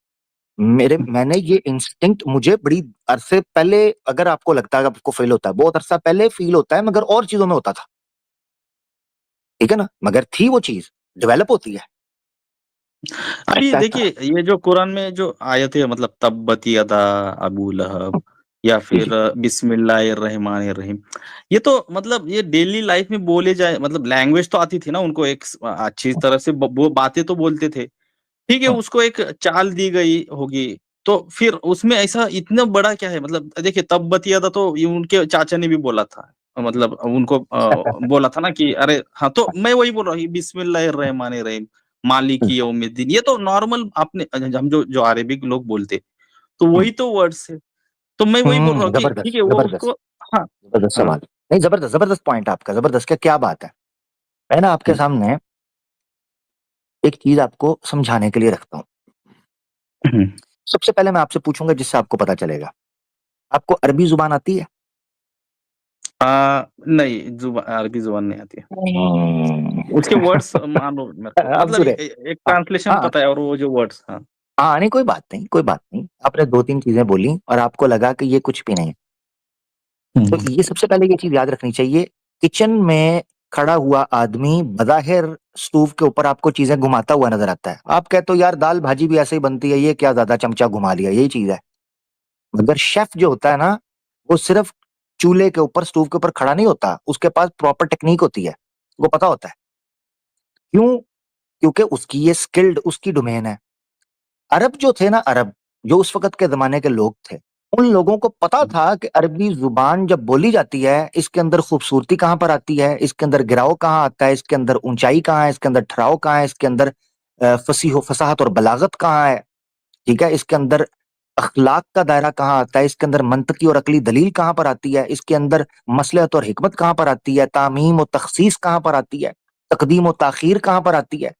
मैंने ये इंस्टिंक्ट मुझे बड़ी अरसे पहले, अगर आपको लगता है आपको फील होता है, बहुत अरसा पहले फील होता है, मगर और चीजों में होता था, ठीक है ना, मगर थी वो चीज, डेवलप होती है अभी आहिस्ता आहिस्ता। देखिए ये जो कुरान में जो आयतें मतलब तब्बत यदा अबू लहब या जी फिर जी। बिस्मिल्लाहिर्रहमानिर्रहीम, ये तो मतलब ये डेली लाइफ में बोले जाए, मतलब लैंग्वेज तो आती थी ना उनको, एक अच्छी तरह से वो बातें तो बोलते थे। ठीक है, हम्म, उसको एक चाल दी गई होगी, तो फिर उसमें ऐसा इतना बड़ा क्या है? मतलब देखिए तब्बत यदा तो ये उनके चाचा ने भी बोला था, मतलब उनको बोला था ना कि अरे हाँ, तो मैं वही बोल रहा हूँ बिस्मिल्लाहिर्रहमानिर्रहीम मालिकी यौमिद्दीन, ये तो नॉर्मल आपने हम जो जो अरेबिक लोग बोलते, तो वही तो वर्ड्स है। तो मैं वही बोल रहा हूँ कि ठीक जबरदस्त है वो जबरदस्त उसको। हाँ। जबरदस्त हाँ। सवाल। नहीं जबरदस्त जबरदस्त पॉइंट आपका, जबरदस्त, क्या क्या बात है। मैं ना आपके हम्म, सामने एक चीज आपको समझाने के लिए रखता हूँ। हम्म। सबसे पहले मैं आपसे पूछूंगा जिससे आपको पता चलेगा, आपको अरबी जुबान आती है? नहीं, अरबी जुबान नहीं आती है। हम्म। उसके वर्ड्स मान लो मेरे को, अब मतलब सुने। एक हाँ ट्रांसलेशन हाँ पता है और वो जो वर्ड्स। हाँ। हाँ, नहीं कोई बात नहीं, कोई बात नहीं, आपने दो तीन चीजें बोली और आपको लगा कि ये कुछ भी नहीं है। तो हम्म, ये सबसे पहले ये चीज याद रखनी चाहिए, किचन में खड़ा हुआ आदमी बज़ाहिर स्टूव के ऊपर आपको चीजें घुमाता हुआ नजर आता है, आप कहते हो यार दाल भाजी भी ऐसे ही बनती है, ये क्या ज्यादा चमचा घुमा लिया, यही चीज है। मगर शेफ जो होता है ना, वो सिर्फ चूल्हे के ऊपर स्टूव के ऊपर खड़ा नहीं होता, उसके पास प्रॉपर टेक्निक होती है, वो पता होता है। क्यों? क्योंकि उसकी ये स्किल्ड, उसकी डोमेन है। अरब जो थे ना, अरब जो उस वक्त के जमाने के लोग थे, उन लोगों को पता था कि अरबी जुबान जब बोली जाती है इसके अंदर खूबसूरती कहाँ पर आती है, इसके अंदर गिराव कहाँ आता है, इसके अंदर ऊंचाई कहाँ है, इसके अंदर ठहराव कहाँ है, इसके अंदर फसीह फसाहत और बलागत कहाँ है, ठीक है, इसके अंदर अखलाक का दायरा कहाँ आता है, इसके अंदर मंतकी और अकली दलील कहाँ पर आती है, इसके अंदर मसलहत और हिकमत कहाँ पर आती है, तामीम और तखसीस कहाँ पर आती है, तकदीम और ताखीर कहाँ पर आती है,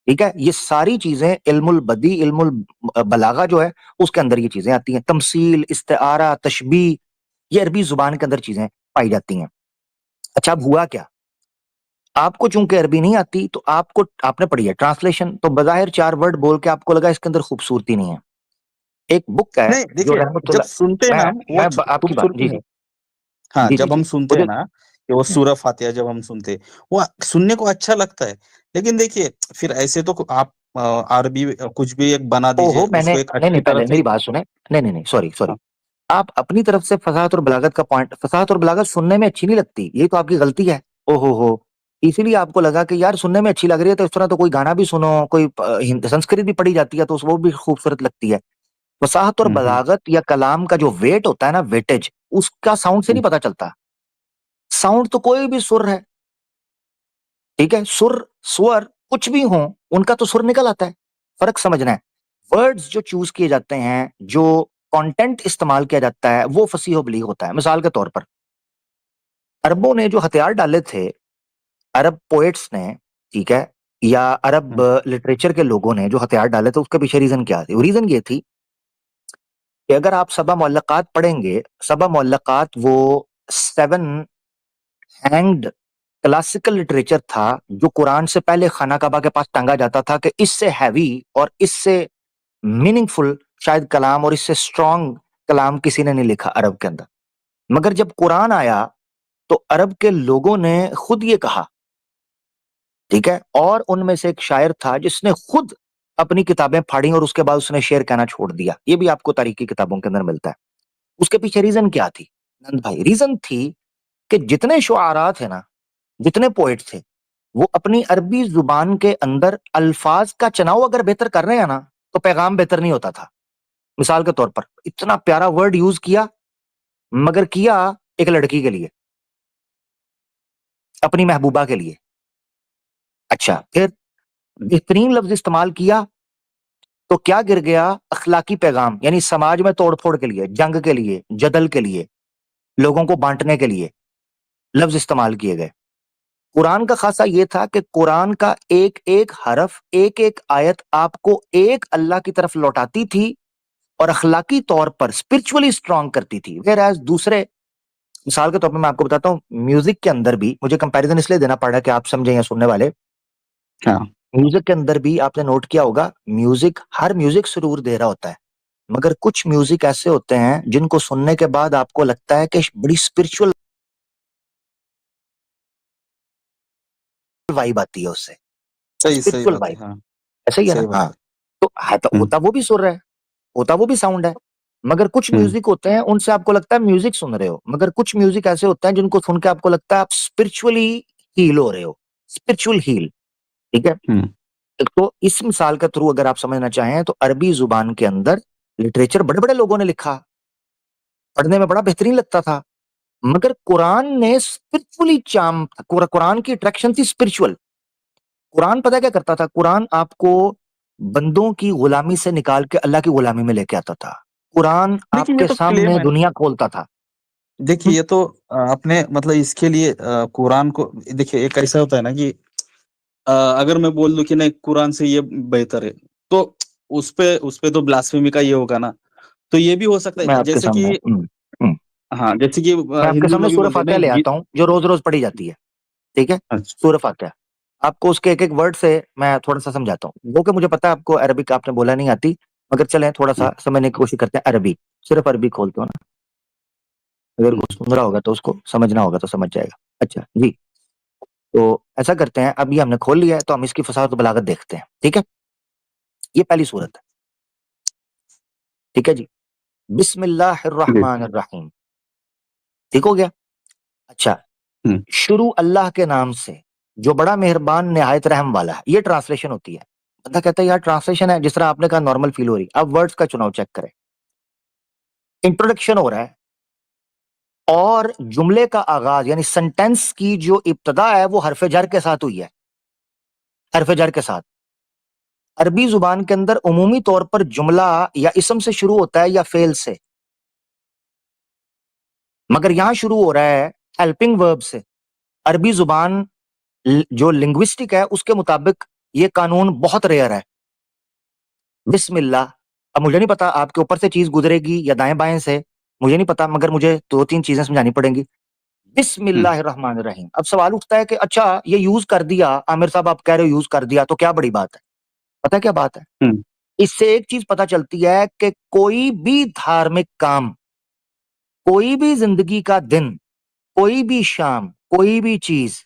ठीक है, ये सारी चीजें इल्मुल बदी, इल्मुल बलागा जो है उसके अंदर ये चीजें आती हैं, तमसील, इस्तेआरा, तशबीह, ये अरबी जुबान के अंदर चीजें पाई जाती हैं। अच्छा अब हुआ क्या, आपको चूंकि अरबी नहीं आती तो आपको, आपने पढ़ी है ट्रांसलेशन, तो बजाहिर चार वर्ड बोल के आपको लगा इसके अंदर खूबसूरती नहीं है। एक बुक है नहीं जो देखिए, जब रहमतुल्लाह, सुनते हैं ना वो आपकी बात, खूबसूरती जी है। जी हाँ, जी जी जब हम जी, सुनते हैं मुझे ना कि वो सूरह फातिहा जब हम सुनते, वो सुनने को अच्छा लगता है। लेकिन देखिए फिर ऐसे तो आप अरबी कुछ भी एक बना दीजिए, ओहो, मैंने उसको एक नहीं अच्छी नहीं, तरह पहले से। मेरी बात सुने। नहीं नहीं नहीं, सॉरी सॉरी। हाँ। आप अपनी तरफ से फसाहत और बलागत का पॉइंट, फसाहत और बलागत सुनने में अच्छी नहीं लगती, ये तो आपकी गलती है। ओहो हो, इसीलिए आपको लगा कि यार सुनने में अच्छी लग रही है, तो इस तरह तो कोई गाना भी सुनो, कोई संस्कृत भी पढ़ी जाती है तो वो भी खूबसूरत लगती है। फसाहत और हम्म। बलागत या कलाम का जो वेट होता है ना, वेटेज, उसका साउंड से हम्म। नहीं पता चलता। साउंड तो कोई भी सुर है, ठीक है, सुर स्वर कुछ भी हो, उनका तो सुर निकल आता है। फर्क समझना है। वर्ड्स जो चूज किए जाते हैं, जो कंटेंट इस्तेमाल किया जाता है, वो फसीह व बलीग होता है। मिसाल के तौर पर अरबों ने जो हथियार डाले थे, अरब पोएट्स ने, ठीक है, या अरब हम्म। लिटरेचर के लोगों ने जो हथियार डाले थे, उसके पीछे रीजन क्या थी? रीजन ये थी कि अगर आप सबा मुअल्लकात पढ़ेंगे, सबा मुअल्लकात वो 7 हैंग्ड क्लासिकल लिटरेचर था, जो कुरान से पहले खाना काबा के पास टांगा जाता था कि इससे हैवी और इससे मीनिंगफुल शायद कलाम और इससे स्ट्रॉन्ग कलाम किसी ने नहीं लिखा अरब के अंदर। मगर जब कुरान आया तो अरब के लोगों ने खुद ये कहा, ठीक है, और उनमें से एक शायर था जिसने खुद अपनी किताबें फाड़ी और उसके बाद उसने शेर कहना छोड़ दिया। ये भी आपको तारीख की किताबों के अंदर मिलता है। उसके पीछे रीजन क्या थी नंद भाई? रीजन थी कि जितने शुआरा थे ना, जितने पोइट थे, वो अपनी अरबी जुबान के अंदर अल्फाज का चुनाव अगर बेहतर कर रहे हैं ना, तो पैगाम बेहतर नहीं होता था। मिसाल के तौर पर इतना प्यारा वर्ड यूज किया, मगर किया एक लड़की के लिए, अपनी महबूबा के लिए। अच्छा, फिर बेहतरीन लफ्ज इस्तेमाल किया तो क्या गिर गया? अखलाकी पैगाम, यानी समाज में तोड़फोड़ के लिए, जंग के लिए, जदल के लिए, लोगों को बांटने के लिए लफ्ज इस्तेमाल किए गए। कुरान का खासा ये था कि कुरान का एक एक हरफ, एक एक आयत आपको एक अल्लाह की तरफ लौटाती थी और अखलाकी तौर पर स्पिरिचुअली स्ट्रांग करती थी। वेर एज दूसरे, मिसाल के तौर पर मैं आपको बताता हूँ, म्यूजिक के अंदर भी, मुझे कंपैरिजन इसलिए देना पड़ रहा है कि आप समझें या सुनने वाले, हाँ। म्यूजिक के अंदर भी आपने नोट किया होगा, म्यूजिक, हर म्यूजिक सुरूर दे रहा होता है, मगर कुछ म्यूजिक ऐसे होते हैं जिनको सुनने के बाद आपको लगता है कि बड़ी स्पिरिचुअल वाइब आती है उससे, सही सही स्पिरिचुअल बात है। वाइब। हाँ, ऐसा ही है ना? सही बात हाँ। है। तो है तो हम्म। होता वो भी सुर है, होता वो भी साउंड है। मगर कुछ हम्म। म्यूजिक होते हैं उनसे आपको लगता है म्यूजिक सुन रहे हो, मगर कुछ म्यूजिक ऐसे होते हैं जिनको सुन के आपको लगता है आप स्पिरिचुअली हील हो रहे हो, स्पिरिचुअल हील, ठीक है। हम्म। तो इस मिसाल के थ्रू अगर आप समझना चाहें तो अरबी जुबान के अंदर लिटरेचर बड़े बड़े लोगों ने लिखा, पढ़ने में बड़ा बेहतरीन लगता था, मगर कुरान ने स्पिरिचुअली चार्म, कुरान की अट्रैक्शन थी स्पिरिचुअल। कुरान पता क्या करता था? कुरान आपको बंदों की गुलामी से निकाल के अल्लाह की गुलामी में लेके आता था। कुरान देखिए, ये आपके तो क्लेम सामने है। दुनिया खोलता था। देखिए, हम्म, ये तो अपने मतलब इसके लिए कुरान को देखिए, एक ऐसा होता है ना कि अगर मैं बोल दूं कि नहीं कुरान से ये बेहतर है, तो उस पे तो ब्लास्फेमी का ये होगा ना। तो ये भी हो सकता मैं है आपके जैसे सामने कि, हम्म, हाँ, जैसे कि मैं आपके हिंदू सामने लोग ही सूरह बोलते हैं फातिहा नहीं ले आता हूँ जो रोज रोज पढ़ी जाती है, ठीक है। अच्छा। सूरह फातिहा आपको उसके एक एक वर्ड से मैं थोड़ा सा समझाता हूँ, वो कि मुझे पता है आपको अरबिक आपने बोला नहीं आती, मगर चलें थोड़ा हम्म। सा समझने की कोशिश करते हैं। अरबी, सिर्फ अरबी खोलते हो ना, अगर हम्म। कुछ सुन रहा होगा तो उसको समझना होगा तो समझ जाएगा। अच्छा जी, तो ऐसा करते हैं, अभी हमने खोल लिया है तो हम इसकी फसाहत और बलागत देखते हैं, ठीक है। ये पहली सूरत है, ठीक है जी। जी। बिस्मिल्लाहिर्रहमानिर्रहीम, ठीक हो गया। अच्छा, हम्म। शुरू अल्लाह के नाम से जो बड़ा मेहरबान निहायत रहम वाला है, ये ट्रांसलेशन होती है। बंदा कहता है यार ट्रांसलेशन है, जिस तरह आपने कहा नॉर्मल फील हो रही। अब वर्ड्स का चुनाव चेक करें। इंट्रोडक्शन हो रहा है और जुमले का आगाज यानी सेंटेंस की जो इब्तदा है वो हरफ जर के साथ हुई है, हरफ जर के साथ। अरबी जुबान के अंदर उमूमी तौर पर जुमला या इसम से शुरू होता है या फेल से, मगर यहां शुरू हो रहा है हेल्पिंग वर्ब से। अरबी जुबान जो लिंग्विस्टिक है उसके मुताबिक ये कानून बहुत रेयर है। बिस्मिल्लाह, अब मुझे नहीं पता आपके ऊपर से चीज गुजरेगी या दाएं बाएं से, मुझे नहीं पता, मगर मुझे दो तीन चीजें समझानी पड़ेंगी। हम्म। बिस्मिल्लाहिर्रहमानिर्रहीम। अब सवाल उठता है कि अच्छा ये यूज कर दिया आमिर साहब, आप कह रहे हो यूज कर दिया, तो क्या बड़ी बात है? पता है क्या बात है? हम्म। इससे एक चीज पता चलती है कि कोई भी धार्मिक काम, कोई भी जिंदगी का दिन, कोई भी शाम, कोई भी चीज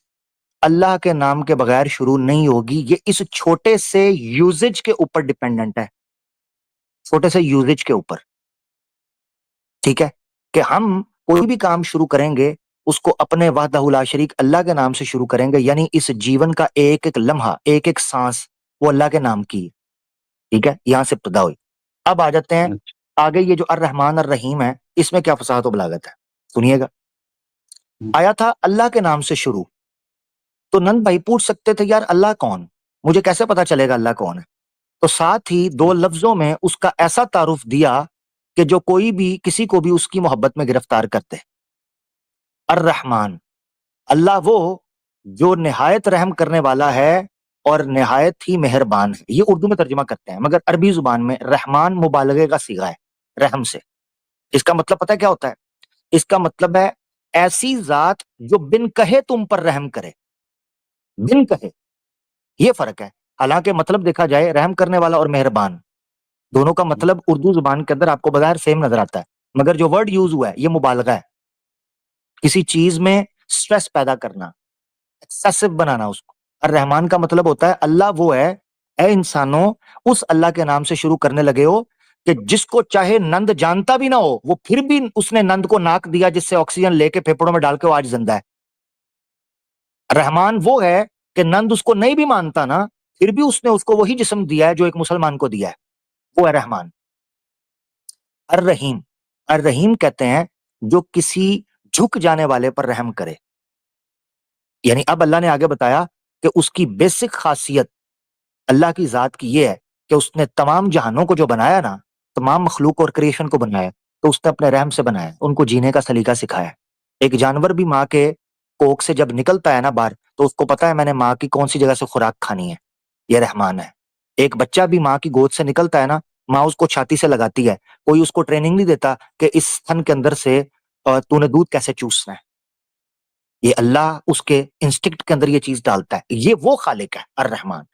अल्लाह के नाम के बगैर शुरू नहीं होगी। ये इस छोटे से यूजेज के ऊपर डिपेंडेंट है, छोटे से यूजेज के ऊपर, ठीक है, कि हम कोई भी काम शुरू करेंगे उसको अपने वहदहु ला शरीक अल्लाह के नाम से शुरू करेंगे, यानी इस जीवन का एक एक लम्हा, एक एक सांस वो अल्लाह के नाम की है, ठीक है, यहां से इब्तिदा हुई। अब आ जाते हैं अच्छा। आगे, ये जो अर रहमान अर रहीम है, इसमें क्या फसाहत व बलागत है, सुनिएगा। हम्म, आया था अल्लाह के नाम से शुरू, तो नंद भाई पूछ सकते थे यार अल्लाह कौन, मुझे कैसे पता चलेगा अल्लाह कौन है? तो साथ ही दो लफ्जों में उसका ऐसा तारुफ दिया कि जो कोई भी किसी को भी उसकी मोहब्बत में गिरफ्तार करते। अर रहमान, अल्लाह वो जो निहायत रहम करने वाला है और निहायत ही मेहरबान है। ये उर्दू में तर्जुमा करते हैं, मगर अरबी जुबान में रहमान मुबालगे का सीगा है रहम से। इसका मतलब पता है क्या होता है? इसका मतलब है ऐसी जात जो बिन कहे तुम पर रहम करे, बिन कहे, ये फर्क है। हालांकि मतलब देखा जाए रहम करने वाला और मेहरबान, दोनों का मतलब उर्दू जुबान के अंदर आपको बगैर सेम नजर आता है, मगर जो वर्ड यूज हुआ है ये मुबालगा है, किसी चीज में स्ट्रेस पैदा करना, एक्सेसिव बनाना उसको। और रहमान का मतलब होता है अल्लाह वो है, ए इंसानों, उस अल्लाह के नाम से शुरू करने लगे हो कि जिसको चाहे नंद जानता भी ना हो, वो फिर भी उसने नंद को नाक दिया जिससे ऑक्सीजन लेके फेफड़ों में डाल के वो आज जिंदा है। रहमान वो है कि नंद उसको नहीं भी मानता ना, फिर भी उसने उसको वही जिस्म दिया है जो एक मुसलमान को दिया है, वो है रहमान। अर रहीम, अर रहीम कहते हैं जो किसी झुक जाने वाले पर रहम करे। यानी अब अल्लाह ने आगे बताया कि उसकी बेसिक खासियत अल्लाह की जात की ये है कि उसने तमाम जहानों को जो बनाया ना, तमाम मखलूक और क्रिएशन को बनाया, तो उसने अपने रहम से बनाया, उनको जीने का सलीका सिखाया। एक जानवर भी माँ के कोख से जब निकलता है ना बाहर, तो उसको पता है मैंने माँ की कौन सी जगह से खुराक खानी है, ये रहमान है। एक बच्चा भी माँ की गोद से निकलता है ना, माँ उसको छाती से लगाती है, कोई उसको ट्रेनिंग नहीं देता कि इस स्तन के अंदर से तूने दूध कैसे चूसना है। ये अल्लाह उसके इंस्टिक्ट के अंदर ये चीज डालता है, ये वो खालिक है अर रहमान।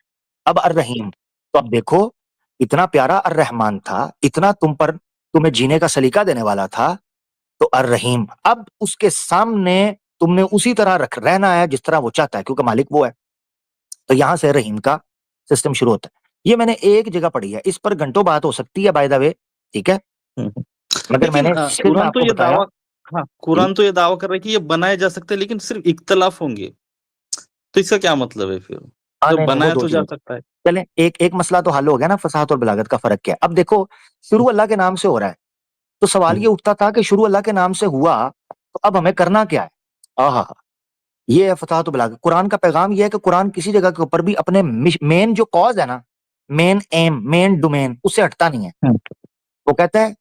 अब अर रहीम, तो अब देखो, इतना प्यारा अर रहमान था, इतना तुम पर तुम्हें जीने का सलीका देने वाला था, तो अर रहीम अब उसके सामने तुमने उसी तरह रख रहना है जिस तरह वो चाहता है, क्योंकि मालिक वो है। तो यहां से रहीम का सिस्टम शुरू होता है। ये मैंने एक जगह पढ़ी है, इस पर घंटों बात हो सकती है बाय द वे, ठीक है, हम्म। मगर लेकिन मैंने सिर्फ मैं कुरान तो आपको ये बताया। दावा, हाँ, जी, कुरान तो ये दावा कर रहा है कि ये बनाए जा सकते हैं, लेकिन सिर्फ इख्तलाफ होंगे। तो इसका क्या मतलब है फिर? हाँ तो नहीं नहीं, वो बनाया दो तो जा चीजें। सकता है। चलें, एक एक मसला तो हल हो गया ना, फसाहत और बलागत का फर्क क्या है। अब देखो, शुरू अल्लाह के नाम से हो रहा है, तो सवाल ये हम्म, उठता था कि शुरू अल्लाह के नाम से हुआ, तो अब हमें करना क्या है? आहा, ये है फतह तो बलागत। कुरान का पैगाम ये है कि कुरान किसी जगह के ऊपर भी अपने मेन जो कॉज है ना, मेन एम, मेन डोमेन, उससे हटता नहीं है। हम्म, वो कहता है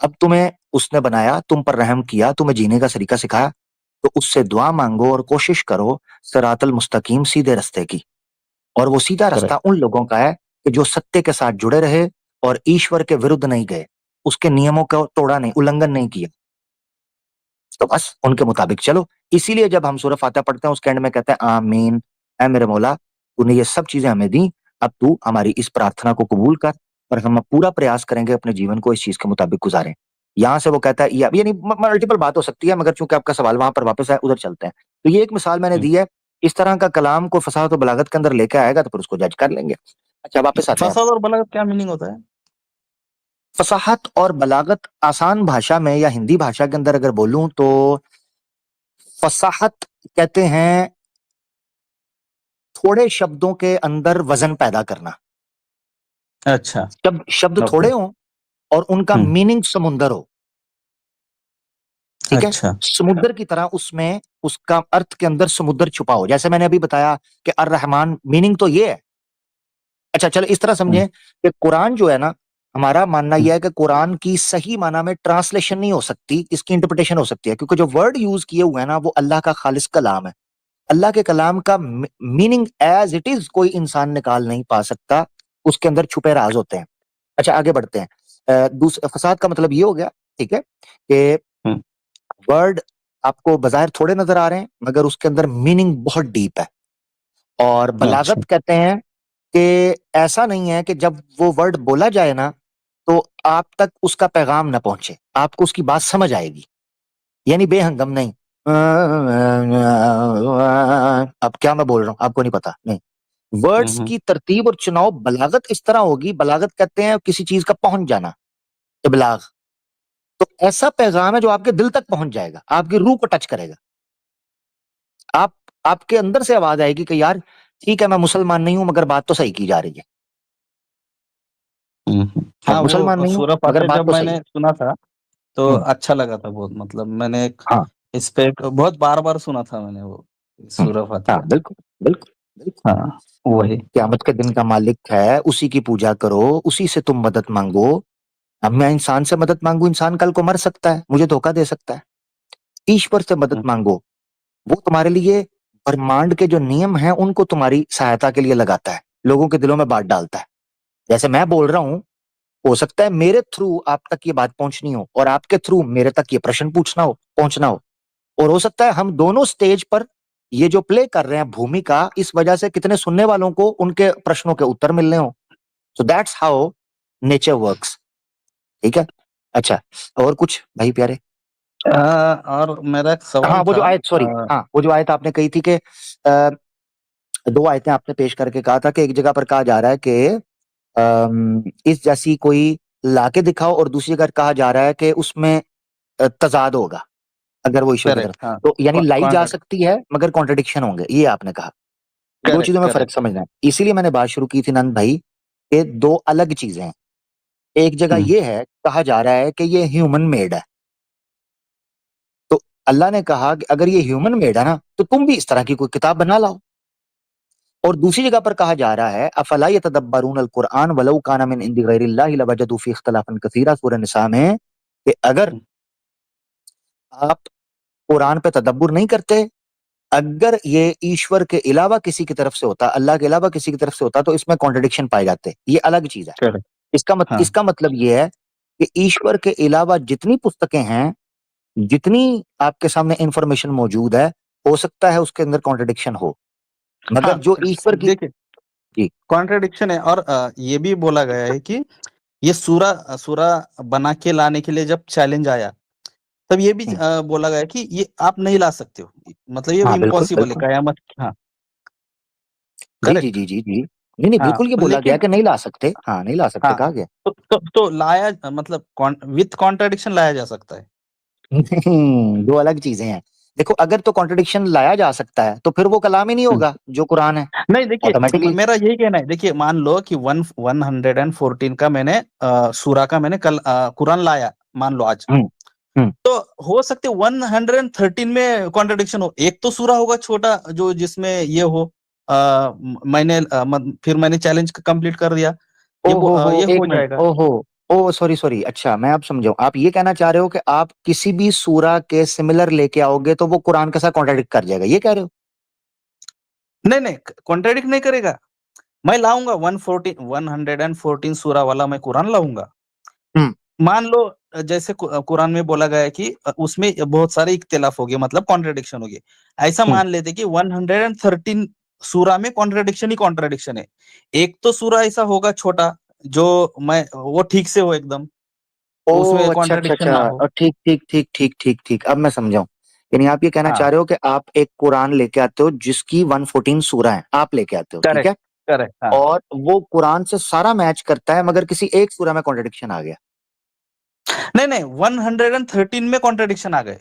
अब तुम्हें उसने बनाया, तुम पर रहम किया, तुम्हें जीने का सलीका सिखाया, तो उससे दुआ मांगो और कोशिश करो सिरातल मुस्तकीम, सीधे रास्ते की। और वो सीधा रास्ता करेक्ट। उन लोगों का है कि जो सत्य के साथ जुड़े रहे और ईश्वर के विरुद्ध नहीं गए, उसके नियमों को तोड़ा नहीं, उल्लंघन नहीं किया, तो बस उनके मुताबिक चलो। इसीलिए जब हम सूरह फातिहा पढ़ते हैं उसके एंड में कहते हैं आमीन, ऐ मेरे मौला, तूने ये सब चीजें हमें दी, अब तू हमारी इस प्रार्थना को कबूल कर, और हम पूरा प्रयास करेंगे अपने जीवन को इस चीज के मुताबिक गुजारें। यहां से वो कहता है यानी मल्टीपल बात हो सकती है, मगर चूंकि आपका सवाल वहां पर वापस है, उधर चलते हैं। तो ये एक मिसाल मैंने हम्म। दी है। इस तरह का कलाम को फसाहत और बलागत के अंदर लेके आएगा तो फिर उसको जज कर लेंगे। अच्छा, वापस आते हैं। फसाद और बलागत क्या मीनिंग होता है? फसाहत और बलागत आसान भाषा में या हिंदी भाषा के अंदर अगर बोलूं तो फसाहत कहते हैं थोड़े शब्दों के अंदर वजन पैदा करना। अच्छा। शब्द शब्द ओके। थोड़े हों और उनका हम्म। मीनिंग समुंदर हो, ठीक है, अच्छा। समुद्र की तरह उसमें उसका अर्थ के अंदर समुद्र छुपा हो। जैसे मैंने अभी बताया कि अर रहमान मीनिंग तो ये है। अच्छा चलो इस तरह हम्म, समझें कि कुरान जो है ना, हमारा मानना हम्म, यह है कि कुरान की सही माना में ट्रांसलेशन नहीं हो सकती, इसकी इंटरप्रिटेशन हो सकती है, क्योंकि जो वर्ड यूज किए हुए हैं ना वो अल्लाह का खालिस कलाम है। अल्लाह के कलाम का मीनिंग एज इट इज कोई इंसान निकाल नहीं पा सकता, उसके अंदर छुपे राज होते हैं। अच्छा आगे बढ़ते हैं। दूसरा फसाद का मतलब ये हो गया, ठीक है, कि हम्म। वर्ड आपको बाज़ाहिर थोड़े नजर आ रहे हैं मगर उसके अंदर मीनिंग बहुत डीप है। और अच्छा। बलागत कहते हैं कि ऐसा नहीं है कि जब वो वर्ड बोला जाए ना तो आप तक उसका पैगाम ना पहुंचे, आपको उसकी बात समझ आएगी, यानी बेहंगम नहीं। अब क्या मैं बोल रहा हूँ आपको नहीं पता? नहीं, वर्ड्स हम्म, की तरतीब और चुनाव बलागत इस तरह होगी। बलागत कहते हैं किसी चीज का पहुंच जाना, इबलाग। तो ऐसा पैगाम है जो आपके दिल तक पहुंच जाएगा, आपकी रूह को टच करेगा। आप आपके अंदर से आवाज आएगी कि यार ठीक है, मैं मुसलमान नहीं हूं मगर बात तो सही की जा रही है। मैं हाँ, मुसलमान वो नहीं हूं सूरह मगर फातिहा बात जब तो सही मैंने है। सुना था तो हम्म, अच्छा लगा था बहुत, मतलब मैंने हाँ, इस पे बहुत बार बार सुना था मैंने वो हम्म, सूरह हाँ, फातिहा। बिल्कुल, बिल्कुल, बिल्कुल। हाँ, वही। क़यामत के दिन का मालिक है, उसी की पूजा करो, उसी से तुम मदद मांगो। अब मैं इंसान से मदद मांगू, इंसान कल को मर सकता है, मुझे धोखा दे सकता है। ईश्वर से मदद हम्म, मांगो, वो तुम्हारे लिए ब्रह्मांड के जो नियम हैं उनको तुम्हारी सहायता के लिए लगाता है, लोगों के दिलों में बात डालता है। जैसे मैं बोल रहा हूं, हो सकता है मेरे थ्रू आप तक ये बात पहुंचनी हो और आपके थ्रू मेरे तक ये प्रश्न पूछना हो, पहुंचना हो। और हो सकता है हम दोनों स्टेज पर ये जो प्ले कर रहे हैं भूमिका, इस वजह से कितने सुनने वालों को उनके प्रश्नों के उत्तर मिलने हो। So that's how nature works. ठीक है। अच्छा, और कुछ भाई प्यारे? और मेरा एक हाँ, सवाल वो था। जो आयत, सॉरी, हाँ, वो जो आयत आपने कही थी कि अ, दो आयतें आपने पेश करके कहा था कि एक जगह पर कहा जा रहा है कि इस जैसी कोई लाके दिखाओ, और दूसरी जगह कहा जा रहा है कि उसमें तजाद होगा अगर वो ईश्वर की तरफ। करेक्ट, हाँ। तो यानी लाई जा कॉन्ट्रैक्ट। सकती है मगर कॉन्ट्रडिक्शन होंगे, ये आपने कहा। दो करेक्ट, चीजों में फर्क करेक्ट। समझना है, इसीलिए मैंने बात शुरू की थी नंद भाई कि दो अलग चीजें हैं। एक जगह हम्म, ये है, कहा जा रहा है कि ये ह्यूमन मेड है। तो अल्लाह ने कहा कि अगर ये ह्यूमन मेड है ना, तो तुम भी इस तरह की कोई किताब बना लाओ। और दूसरी जगह पर कहा जा रहा है, अफला यतदब्बरून अल कुरआन वलौ काना मिन इंदि गैरिल्लाहि लवजदू फी इख्तिलाफन कसीरा, सूरह निसा में, कि अगर हम्म, आप कुरान पे तदब्बुर नहीं करते, अगर ये ईश्वर के अलावा किसी की तरफ से होता, अल्लाह के अलावा किसी की तरफ से होता, तो इसमें कॉन्ट्रडिक्शन पाए जाते। ये अलग चीज है। करेक्ट। हाँ, इसका मतलब ये है कि ईश्वर के अलावा जितनी पुस्तकें हैं, जितनी आपके सामने इंफॉर्मेशन मौजूद है, हो सकता है उसके अंदर कॉन्ट्रडिक्शन हो, हाँ। मगर जो ईश्वर की। देखिए, जी। कॉन्ट्रडिक्शन है। और ये भी बोला गया है कि ये सूरा सूरा बना के लाने के लिए जब चैलेंज आया, तब ये भी हम्म, बोला गया कि ये आप नहीं ला सकते हो, मतलब ये हाँ, बिल्कुल, इम्पॉसिबल है बिल्कुल। कयामत। हाँ, जी, जी, करेक्ट। जी, जी, जी। नहीं, नहीं, हाँ, बिल्कुल ये बोला गया लेकिन कि नहीं ला सकते, हाँ, नहीं ला सकते हाँ, कहा गया। तो लाया, मतलब विथ कॉन्ट्रडिक्शन लाया जा सकता है। दो अलग चीजें हैं। देखो, अगर तो कॉन्ट्रडिक्शन लाया जा सकता है तो फिर वो कलाम ही नहीं हम्म। होगा जो कुरान है, नहीं, देखिए, ऑटोमेटिकली। मेरा यही कहना है। देखिए, मान लो कि 114 का मैंने सूरा का मैंने कल कुरान लाया, मान लो आज। हम्म, हम्म। तो हो सकते 113 में कॉन्ट्रडिक्शन हो। एक तो सूरा होगा छोटा जो जिसमें ये हो, फिर मैंने चैलेंज कंप्लीट कर दिया, हो, ये एक हो मिनट, जाएगा। ओहो, ओ सॉरी, सॉरी, अच्छा मैं अब समझा हूं। आप ये कहना चाह रहे हो कि आप किसी भी सूरा के सिमिलर लेके आओगे तो वो कुरान के साथ कॉन्ट्रडिक्ट कर जाएगा, ये कह रहे हो? नहीं, नहीं, कॉन्ट्रडिक्ट नहीं करेगा। मैं लाऊंगा 114 सूरा वाला मैं कुरान लाऊंगा। हम्म, मान लो जैसे कुरान में बोला गया है कि उसमें बहुत सारे इख्तिलाफ हो गए, मतलब कॉन्ट्रडिक्शन हो गए। ऐसा हम्म। मान लेते कि 113 सूरा में कॉन्ट्रडिक्शन ही कॉन्ट्रडिक्शन है। एक तो सूरा ऐसा होगा छोटा जो मैं वो ठीक से हो एकदम, ओ, उसमें अच्छा, अच्छा, कॉन्ट्रडिक्शन अच्छा, ना हो। और ठीक, ठीक, ठीक, ठीक, ठीक, ठीक, अब मैं समझा हूं। यानी आप ये कहना चाह हाँ, रहे हो कि आप एक कुरान लेके आते हो जिसकी 114 सूरा है, आप लेके आते हो, ठीक करेक्ट, है? करेक्ट। हाँ, और वो कुरान से सारा मैच करता है मगर किसी एक सूरा में कॉन्ट्रडिक्शन आ गया। नहीं, नहीं, 113 में कॉन्ट्रडिक्शन आ गए।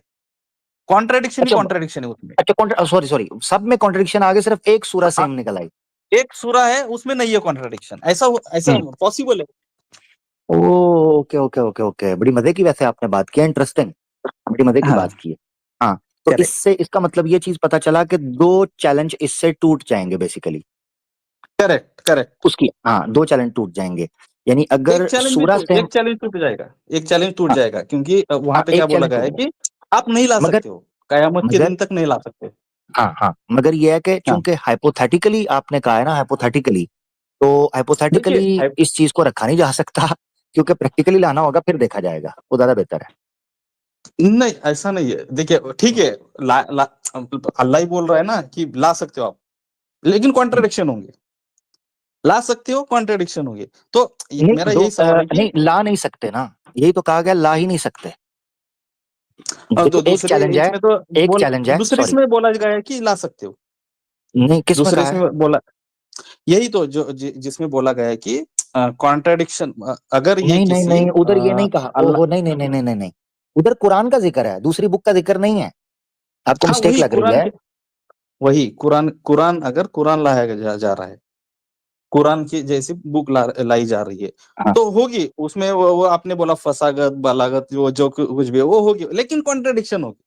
कॉन्ट्रडिक्शन ही अच्छा, कॉन्ट्रडिक्शन है उसमें। अच्छा, सॉरी, सॉरी, सब में कॉन्ट्रडिक्शन आ गया, सिर्फ एक सूरा हाँ, सेम निकल आई। एक सूरा है उसमें नहीं है कॉन्ट्रडिक्शन, ऐसा हम्म। पॉसिबल है। ओ, ओके, ओके, ओके, ओके, बड़ी मजे की वैसे आपने बात की, इंटरेस्टिंग, बड़ी मजे की बात हाँ, की है। हाँ, तो करेक्ट, इससे इसका मतलब ये चीज पता चला कि दो चैलेंज इससे टूट जाएंगे बेसिकली। Correct, correct. उसकी, हाँ, दो चैलेंज टूट जाएंगे। यानी अगर सूरा सेम। एक चैलेंज टूट जाएगा। एक चैलेंज टूट हाँ, जाएगा क्योंकि वहां हाँ, पे क्या एक बोला चैलेंज गया टूट है जाएगा, कि आप नहीं ला मगर सकते हो, कयामत के मगर दिन तक नहीं ला सकते। हाँ, हाँ, मगर ये है कि हाँ, चूंकि हाइपोथेटिकली आपने कहा है ना, हाइपोथेटिकली, तो देखिए, हाइपोथेटिकली इस चीज को रखा नहीं जा सकता, क्योंकि प्रैक्टिकली लाना होगा, फिर देखा जाएगा, वो ज्यादा बेहतर है। नहीं, ऐसा नहीं है। देखिए, ठीक है, अल्लाह ही बोल रहा है ना कि ला सकते हो आप, लेकिन हम्म। कॉन्ट्रडिक्शन होंगे। ला सकते हो, कॉन्ट्रडिक्शन होंगे। तो नहीं, मेरा यही सवाल है कि नहीं ला नहीं सकते ना, यही तो कहा गया, ला ही नहीं सकते। और देखो एक चैलेंज है, एक चैलेंज है, दूसरे सॉरी इसमें बोला गया है कि ला सकते हो। नहीं किस में दूसरे कहा है? इसमें बोला, यही तो जो जिसमें बोला गया है कि कॉन्ट्रडिक्शन, अगर ये नहीं नहीं किसी नहीं, उधर ये नहीं कहा, अल्लाह। ओहो नहीं नहीं नहीं नहीं नहीं नहीं, उधर कुरान का जिक्र है, दूसरी बुक का जिक्र नहीं है, आपको हाँ मिस्टेक वही लग रही कुरान है। के, वही कुरान, कुरान अगर कुरान लाया जा रहा है, कुरान की जैसी बुक लाई जा रही है, हाँ तो होगी उसमें वो आपने बोला फसागत बलागत जो कुछ भी है, वो होगी, लेकिन कॉन्ट्रडिक्शन होगी।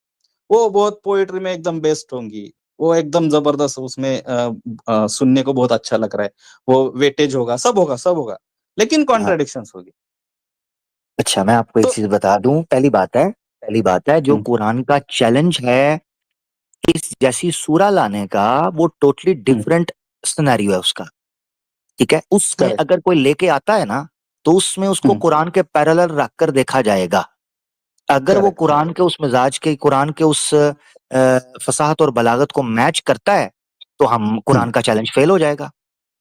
वो बहुत पोएट्री में एकदम बेस्ट होंगी, वो एकदम जबरदस्त, उसमें सुनने को बहुत अच्छा लग रहा है, वो वेटेज होगा, सब होगा, सब होगा, लेकिन हाँ। कॉन्ट्रडिक्शंस होगी। अच्छा मैं आपको एक तो चीज बता दूं, पहली बात है जो हम्म, कुरान का चैलेंज है इस जैसी सूरा लाने का, वो टोटली हम्म, डिफरेंट सिनेरियो है उसका। ठीक है, उसमें करेक्ट, अगर कोई लेके आता है ना, तो उसमें उसको हम्म, कुरान के पैरेलल रख कर देखा जाएगा। अगर वो करेक्ट, हाँ, कुरान के उस मिजाज के, कुरान के उस फसाहत और बलागत को मैच करता है, तो हम कुरान का चैलेंज फेल हो जाएगा।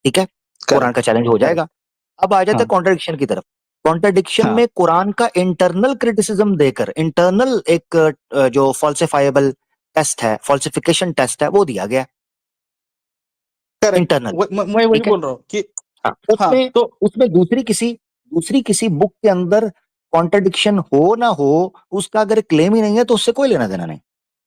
ठीक है, कुरान का करेक्ट, चैलेंज हो करेक्ट, जाएगा। अब आ जाते हैं हाँ, कॉन्ट्रडिक्शन की तरफ। कॉन्ट्रडिक्शन हाँ, में कुरान का इंटरनल क्रिटिसिज्म देकर, इंटरनल एक जो फॉल्सिफाइबल टेस्ट है, फॉल्सिफिकेशन टेस्ट है, वो दिया गया करेक्ट, इंटरनल। मैं वही ठीक है, बोल रहा हूँ कि हाँ हाँ उसमें, तो उसमें दूसरी किसी बुक के अंदर कॉन्ट्रडिक्शन हो ना हो, उसका अगर क्लेम ही नहीं है तो उससे कोई लेना देना नहीं।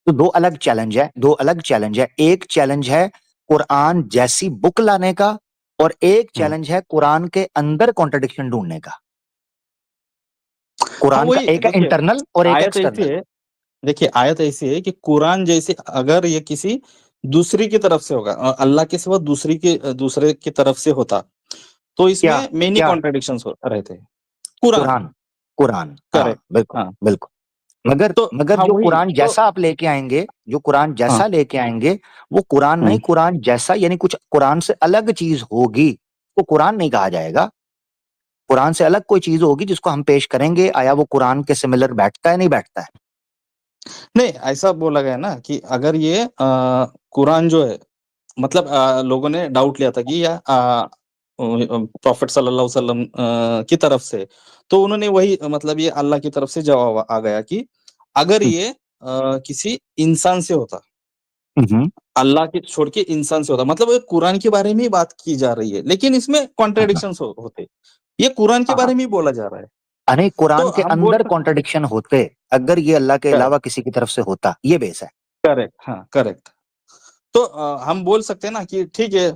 तो दो अलग चैलेंज है, दो अलग चैलेंज है। एक चैलेंज है कुरान जैसी बुक लाने का, और एक हम्म, चैलेंज है कुरान के अंदर कॉन्ट्रडिक्शन ढूंढने का। हाँ कुरान का वही एक है देखिए, इंटरनल और एक आयत ऐसी एक्सटर्नल। है, देखिए आयत ऐसी है कि कुरान जैसे अगर ये किसी दूसरी की तरफ से होगा, अल्लाह के सिवा दूसरे की तरफ से होता, तो क्या इसमें मेनी क्या? कॉन्ट्रडिक्शंस रहते हैं। कुरान, कुरान, कुरान, हाँ करेक्ट, बिल्कुल हाँ, बिल्कुल। मगर तो मगर हाँ जो वही कुरान तो, जैसा आप लेके आएंगे, जो कुरान हाँ, जैसा लेके आएंगे, वो कुरान नहीं, हम्म, कुरान जैसा यानी कुछ कुरान से अलग चीज होगी, तो कुरान नहीं कहा जाएगा। कुरान से अलग कोई चीज होगी जिसको हम पेश करेंगे, आया वो कुरान के सिमिलर बैठता है नहीं बैठता है। नहीं ऐसा बोला गया ना कि अगर ये कुरान जो है, मतलब लोगों ने डाउट लिया था कि या प्रॉफिट सल्लल्लाहु अलैहि वसल्लम की तरफ से, तो उन्होंने वही मतलब ये अल्लाह की तरफ से जवाब आ गया कि अगर हम्म, ये किसी इंसान से होता, हम्म, अल्लाह के छोड़ के इंसान से होता, मतलब ये कुरान के बारे में ही बात की जा रही है, लेकिन इसमें हाँ कॉन्ट्रडिक्शन होते, ये कुरान के हाँ बारे हाँ। में ही बोला जा रहा है। अरे तो कुरान के हम बोल अंदर सकते, कॉन्ट्रडिक्शन होते, अगर ये अल्लाह के करेक्ट, अलावा किसी की तरफ से होता, ये बेस है। करेक्ट, हाँ करेक्ट। तो हम बोल सकते हैं ना कि ठीक है,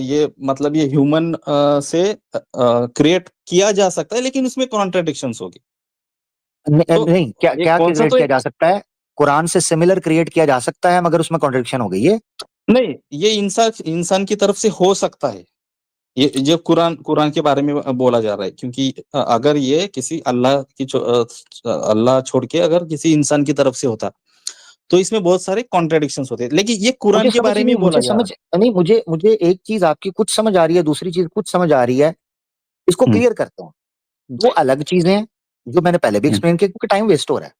ये मतलब ये ह्यूमन से क्रिएट किया जा सकता है, लेकिन उसमें कॉन्ट्रडिक्शंस होगी। तो नहीं, क्या एक क्या कौन सा क्रिएट तो किया एक, जा सकता है? कुरान से सिमिलर क्रिएट किया जा सकता है, मगर उसमें कॉन्ट्रडिक्शन हो गई है। नहीं, ये इंसान इंसान की तरफ से हो सकता है, ये कुरान कुरान के बारे में बोला जा रहा है, क्योंकि अगर ये किसी अल्लाह छोड़ के अगर किसी इंसान की तरफ से होता, तो इसमें बहुत सारे कॉन्ट्रडिक्शंस होते हैं, लेकिन ये मुझे कुरान के समझ बारे में नहीं, ही बोला मुझे जा रहा समझ नहीं, मुझे मुझे एक चीज आपकी कुछ समझ आ रही है, दूसरी चीज कुछ समझ आ रही है। इसको है। क्लियर करता हूँ। दो अलग चीजें हैं, जो मैंने पहले भी हम्म, एक्सप्लेन किया, क्योंकि टाइम वेस्ट हो रहा है।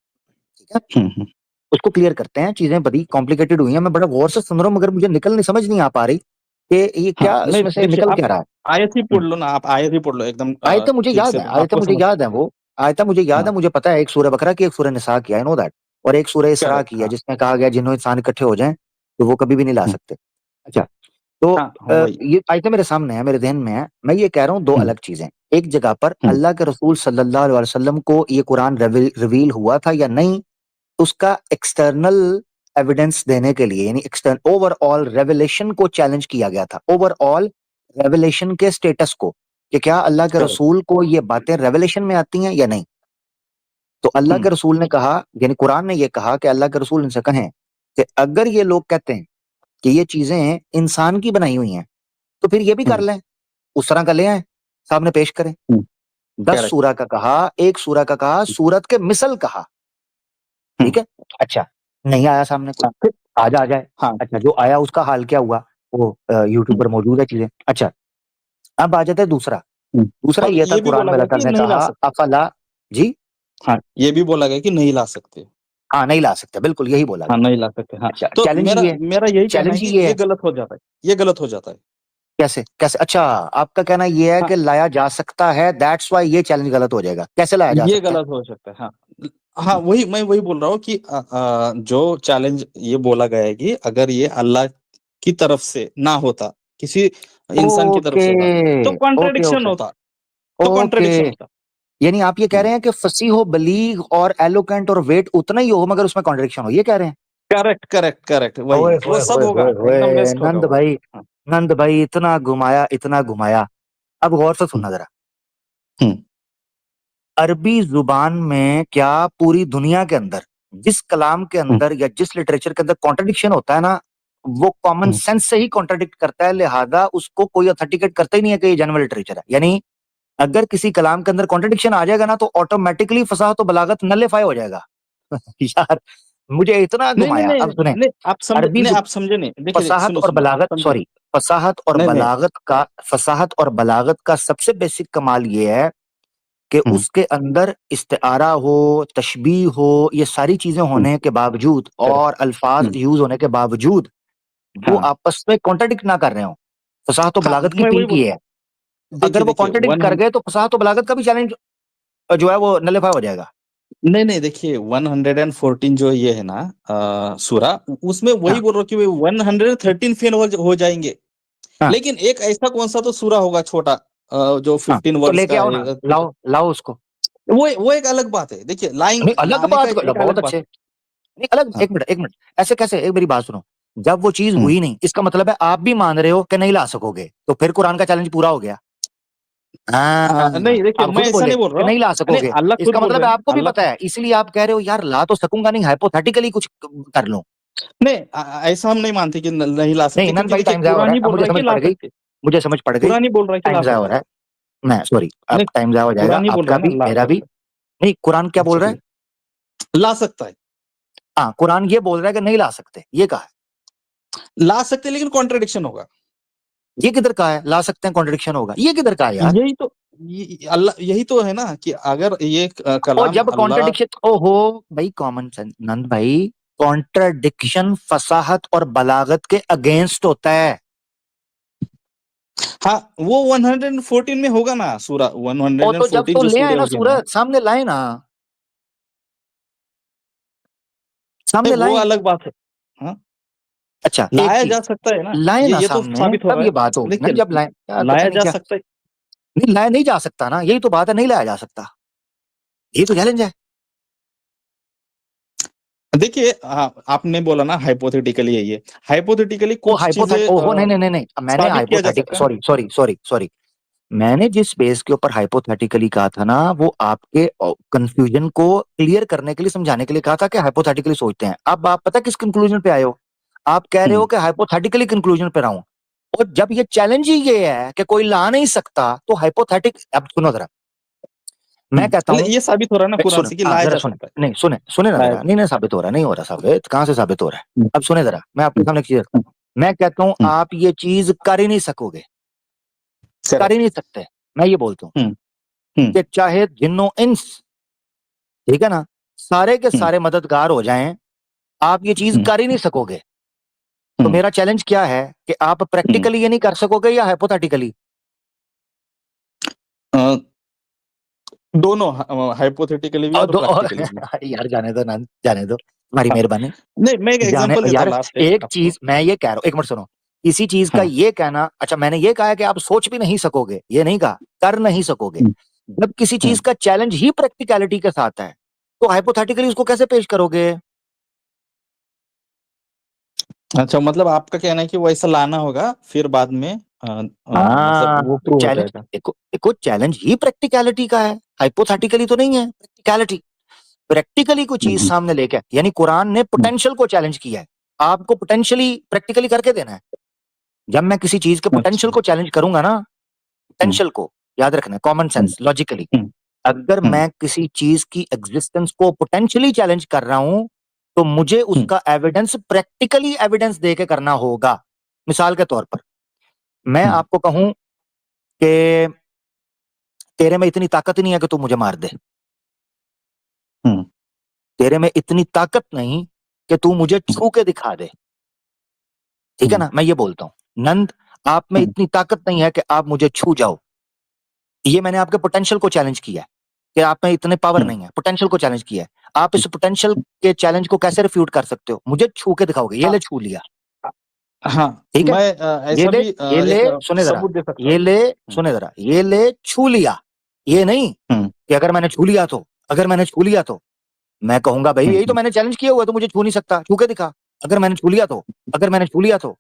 ठीक है, हम्म, उसको क्लियर करते हैं। चीजें बड़ी कॉम्प्लिकेटेड हुई हैं, मैं बड़ा गौर से सुन रहा हूँ, मगर मुझे निकल नहीं, समझ नहीं आ पा रही कि ये हाँ क्या नहीं इसमें से देखिए, निकल आप क्या रहा है। आयत ही हम्म। पढ़ लो ना, आप आयत ही पढ़ लो एकदम आयतें मुझे ठीक याद से, है, तो आयतें आपको मुझे समझ, याद है, वो आयतें मुझे याद है, हाँ मुझे पता है। एक सूरह बकरा की, एक सूरह निसा की, आई नो दैट। और एक सूरह इसरा करेक्ट, की है, हाँ, जिसमें कहा गया जिन्हों इंसान इकट्ठे हो जाएं तो वो कभी भी नहीं ला हम्म, सकते। अच्छा, तो हाँ हाँ, वही, ये आयतें मेरे सामने है, मेरे ध्यान में है। मैं ये कह रहा हूँ दो हम्म, अलग चीजें। एक जगह पर हम्म, अल्लाह के रसूल सल्लल्लाहु अलैहि वसल्लम को ये कुरान रिवील हुआ था या नहीं, उसका एक्सटर्नल एविडेंस देने के लिए, यानी एक्सटर्नल ओवरऑल रेवलेशन को चैलेंज किया गया था, ओवरऑल रेवलेशन के स्टेटस को, कि क्या अल्लाह के करेक्ट, रसूल को ये बातें रेवलेशन में आती हैं या नहीं। तो अल्लाह हम्म, के रसूल ने कहा, यानी कुरान ने ये कहा कि अल्लाह के रसूल इनसे कहें कि अगर ये लोग कहते हैं कि ये चीजें इंसान की बनाई हुई हैं, तो फिर ये भी कर हम्म, लें, उस तरह का ले आए, सामने पेश करें। हम्म, 10 करेक्ट, सूरा का कहा, एक सूरा का कहा, सूरत के मिसल कहा। हम्म, ठीक है, अच्छा, नहीं आया सामने कोई, हाँ फिर, आज आ जाए। हाँ, अच्छा, जो आया उसका हाल क्या हुआ, वो यूट्यूब हम्म, पर मौजूद है चीजें। अच्छा, अब आ जाता है दूसरा। हम्म। दूसरा और ये था, ये भी कुरान बोला में गया अल्लाह कि ताला ने नहीं ला कहा सकते, अफला, जी, हाँ ये भी बोला गया कि नहीं ला सकते, हाँ नहीं ला सकते, बिल्कुल यही बोला हाँ गया। नहीं ला सकते, हाँ। अच्छा, तो चैलेंज मेरा ये है, मेरा यही कहना है चैलेंज कि ये ये है। गलत हो जाता है, ये गलत हो जाता है। कैसे कैसे? अच्छा, आपका कहना ये है हाँ कि लाया जा सकता है, दैट्स वाई ये चैलेंज गलत हो जाएगा। कैसे लाया जा ये सकता है? गलत हो सकता है, हाँ। हाँ वही मैं वही बोल रहा हूँ कि जो चैलेंज ये बोला गया है कि अगर ये अल्लाह की तरफ से ना होता, किसी इंसान की तरफ ओके, से होता, तो ओके, कॉन्ट्रडिक्शन ओके, होता, तो ओके। कॉन्ट्रडिक्शन होता। यानी आप ये कह हम्म, रहे हैं कि फसीह हो, बलीग और एलोकेंट और वेट उतना ही हो मगर उसमें कॉन्ट्रडिक्शन हो, ये कह रहे हैं? करेक्ट करेक्ट करेक्ट, ओए वही वो होए सब होए होगा, होए एकदम होए, बेस्ट होगा वो। हाँ, नंद भाई इतना घुमाया, इतना घुमाया। अब गौर से हम्म, सुनना जरा। हम्म, अरबी जुबान में क्या पूरी दुनिया के अंदर जिस कलाम के हम्म, अंदर या जिस लिटरेचर के अंदर कॉन्ट्रडिक्शन होता है ना, वो कॉमन हम्म, सेंस से ही कॉन्ट्रडिक्ट करता है, लिहाजा उसको कोई ऑथेंटिकेट करता ही नहीं है कि ये जेन्युइन लिटरेचर है। यानी अगर किसी कलाम के अंदर कॉन्ट्रडिक्शन आ जाएगा ना तो ऑटोमेटिकली फसाहत और बलागत नलिफाई हो जाएगा। यार, मुझे इतना नहीं नहीं घुमाया। नहीं अब सुने, नहीं, आप समझे अरबी नहीं, जुब आप समझे नहीं, देखिए फसाहत सुनो और सुनो, आप बलागत, समझे सॉरी, नहीं नहीं। फसाहत और बलागत का सबसे बेसिक कमाल ये है कि हम्म, उसके अंदर इस्तिआरा हो, तशबीह हो, ये सारी चीजें हम्म, होने के बावजूद करेक्ट, और अल्फाज हम्म, यूज होने के बावजूद वो हाँ आपस में कॉन्ट्रडिक्ट ना कर रहे हो। फसाहत और हाँ, बलागत की मैं वही पीक बोल, ये है। अगर देखिए वो देखिए कॉन्ट्रडिक्ट कर गए तो फसाहत और बलागत का भी चैलेंज जो है वो नलिफाई हो जाएगा। नहीं नहीं, देखिए 114 जो ये है ना सूरा, उसमें वही हाँ, बोल रहा हूँ कि 113 फेल हो जाएंगे। हाँ, लेकिन एक ऐसा कौन सा तो सूरा होगा छोटा, जो हाँ, 15 तो वर्ड्स लेके का आओ ना, है, लाओ लाओ उसको। वो एक अलग बात है, देखिए नहीं, अलग लाने का बात एक बहुत अलग अच्छे। बात है। नहीं, अलग, हाँ, एक मिनट, ऐसे कैसे? एक मेरी बात सुनो। जब वो चीज हम्म, हुई नहीं, इसका मतलब है आप भी मान रहे हो कि नहीं ला सकोगे, तो फिर कुरान का चैलेंज पूरा हो गया। हाँ, नहीं देखिए आप मैं खुद ऐसा बोले नहीं बोल कि रहा हूँ। नहीं ला नहीं, सकोगे, अल्लाह खुद इसका बोल मतलब रहे है हैं, आपको भी अल्लाह पता है, इसलिए आप कह रहे हो यार ला तो सकूंगा नहीं, हाइपोथेटिकली कुछ कर लूं। नहीं, ऐसा हम नहीं मानते कि नहीं ला नहीं सकते, नंद क्योंकि भाई, देखिए टाइम जाया हो रहा कुरान है, ही अब बोल मुझे रहा है कि समझ ला पड़ गई, सकते, मुझे समझ पड़ गई। कुरान ही बोल रहा है कि ला टाइम जाया हो सकते रहा हैं। है। मैं सॉरी, अब नहीं, टाइम जाया हो जाएगा कुरान ही बोल रहा आपका है ना भी ला मेरा भी। सकता नहीं, कुरान क्या है, बोल रहा है? चलिए ला सकता है, हाँ, कुरान ये बोल रहा है कि नहीं ला सकते, ये कहा है। ला सकते हैं, लेकिन कॉन्ट्रडिक्शन होगा। ये किधर का है ला सकते हैं कॉन्ट्रडिक्शन होगा? ये किधर का है यार? यही तो, अल्लाह यही तो है ना कि अगर ये और कलाम जब अल्लाह। कॉन्ट्रडिक्शन, ओहो भाई, कॉमन सेंस नंद भाई, कॉन्ट्रडिक्शन फसाहत और बलागत के अगेंस्ट होता है। हाँ, वो 114 में होगा ना, सूरा और तो जब 114 तो जो ले आए सूर्य ना होगी ना, सूरत, सामने लाए ना, नहीं सामने वो लाए। अलग बात है। हाँ, अच्छा, एक लाया जा चीज, सकता है ना, लाए ना ये तो सामने, साबित हो तब रहा ये बात है, होगी ना, देखिए जब लाए यार पता लाया नहीं जा क्या। सकता है। नहीं, लाया नहीं जा सकता ना, यही तो बात है, नहीं लाया जा सकता, यही तो चैलेंज है। देखिए आपने बोला ना हाइपोथेटिकली है ये, हाइपोथेटिकली ओ कुछ चीजें ओहो, नहीं नहीं नहीं नहीं, मैंने साबित किया जा हाइपोथेटिक, सकता है ना। सॉरी सॉरी सॉरी सॉरी, मैंने जिस बेस के ऊपर हाइपोथेटिकली कहा था ना, वो आपके कंफ्यूजन को क्लियर करने के लिए, समझाने के लिए कहा था कि हाइपोथेटिकली सोचते हैं। अब आप पता किस कंक्लूजन पे आए हो? आप कह रहे हो हम्म, कि हाइपोथेटिकली कंक्लूजन पे रहा हूं। और जब ये चैलेंज ही ये है कि कोई ला नहीं सकता, तो हाइपोथेटिक, अब सुनो जरा, मैं कहता हूं, ये साबित हो रहा है ना कुरान सुने, से कि हाँ लाया जरा जा सुने, सकता है, नहीं सुने, सुने ना लाया जरा, जा नहीं नहीं साबित हो रहा, नहीं हो रहा साबित, कहां से साबित हो रहा है? हम्म, अब सुने जरा, मैं आपके सामने एक चीज रखता हूं। मैं कहता हूं हम्म, आप ये चीज कर ही नहीं सकोगे, कर ही करेक्ट, नहीं सकते। मैं ये बोलता हूं हम्म, हम्म, कि चाहे जिन्नो इंस, ठीक है ना, सारे के हम्म, सारे मददगार हो जाएं, आप ये चीज हम्म, कर ही नहीं सकोगे। तो हम्म, मेरा चैलेंज क्या है कि आप हम्म। प्रैक्टिकली ये नहीं कर सकोगे या हाइपोथेटिकली? अ, दोनों हाइपोथेटिकली भी और और दो और प्रैक्टिकली भी। यार जाने दो ना, जाने दो, हमारी हाँ, मेहरबानी। नहीं मैं एक जाने एग्जांपल देता हूँ यार, लास्ट है एक आपको। चीज मैं ये कह रहा हूं, एक मिनट सुनो। इसी चीज का हाँ, ये कहना, अच्छा मैंने ये कहा है कि आप सोच भी नहीं सकोगे, ये नहीं कहा कर नहीं सकोगे। हम्म, जब किसी चीज हम्म। का चैलेंज ही प्रैक्टिकलिटी के साथ है, तो हाइपोथेटिकली उसको कैसे पेश करोगे? अच्छा, मतलब आपका कहना है कि वो ऐसा लाना होगा, फिर बाद में मतलब हाँ, वो प्रूव हो चैलेंज जाएगा। देखो, देखो चैलेंज ही प्रैक्टिकलिटी का है, हाइपोथेटिकली तो नहीं है, प्रैक्टिकलिटी। प्रैक्टिकली कोई चीज हम्म, सामने लेके, यानी कुरान ने हम्म, पोटेंशियल को चैलेंज किया है, आपको पोटेंशियली प्रैक्टिकली करके देना है। जब मैं किसी चीज के अच्छा, पोटेंशियल को चैलेंज करूंगा ना, हम्म, पोटेंशियल को याद रखना, कॉमन हम्म, सेंस, लॉजिकली, हम्म, अगर हम्म, मैं किसी चीज की एग्जिस्टेंस को पोटेंशियली चैलेंज कर रहा हूं, तो मुझे हम्म, उसका एविडेंस प्रैक्टिकली एविडेंस दे के करना होगा। मिसाल के तौर पर मैं हम्म, आपको कहूं कि तेरे में इतनी ताकत नहीं है कि तू मुझे मार दे, हम्म, तेरे में इतनी ताकत नहीं कि तू मुझे छू के दिखा दे, ठीक है हम्म, ना? मैं ये बोलता हूं नंद, आप में हम्म, इतनी ताकत नहीं है कि आप मुझे छू जाओ, ये मैंने आपके पोटेंशियल को चैलेंज किया है। कि आप में इतने पावर हम्म, नहीं है, पोटेंशियल को चैलेंज किया है। आप इस पोटेंशियल के चैलेंज को कैसे रिफ्यूट कर सकते हो? मुझे छू के दिखाओगे, ये हाँ ले छू लिया, हाँ, ठीक है? मैं ये ऐसा ले, भी ये ले, एक सुने जरा, सबूत दे सकता ये हूँ। ले, सुने जरा, ये ले छू लिया, ये नहीं हम्म, कि अगर मैंने छू लिया तो, अगर मैंने छू लिया तो मैं कहूंगा भाई यही तो हम्म। मैंने चैलेंज किया हुआ है, तो मुझे छू नहीं सकता, छू के दिखा। अगर मैंने छू लिया तो, अगर मैंने छू लिया तो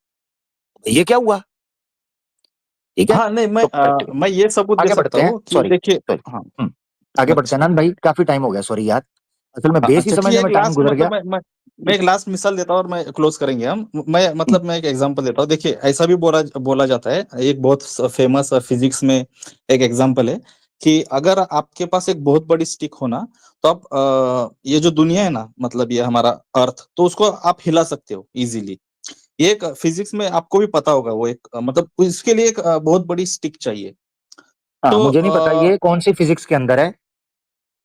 ये क्या हुआ? ठीक है, हाँ नहीं, तो प्रैक्टिकल मैं ये सबूत दे आगे सकता बढ़ते हैं, हूँ कि सॉरी देखिए। सॉरी, हाँ, आगे बढ़ते हैं अच्छा। नंद भाई, काफी टाइम हो गया, सॉरी यार, असल में बेस ही अच्छा ठीक समझने है, एक में टाइम लास्ट गुजर मतलब गया। मैं एक लास्ट मिसाल देता हूँ और मैं क्लोज करेंगे हम। मैं हम्म, मतलब मैं एक एग्जांपल देता हूँ। देखिए, ऐसा भी बोला बोला जाता है, एक बहुत फेमस फिजिक्स में एक एग्जांपल है कि अगर आपके पास एक बहुत बड़ी स्टिक हो ना, तो आप ये जो दुनिया है ना, मतलब ये हमारा अर्थ, तो उसको आप हिला सकते हो इजीली। ये एक फिजिक्स में आपको भी पता होगा, वो एक मतलब इसके लिए एक बहुत बड़ी स्टिक चाहिए। हाँ तो मुझे नहीं पता ये कौन सी फिजिक्स के अंदर है।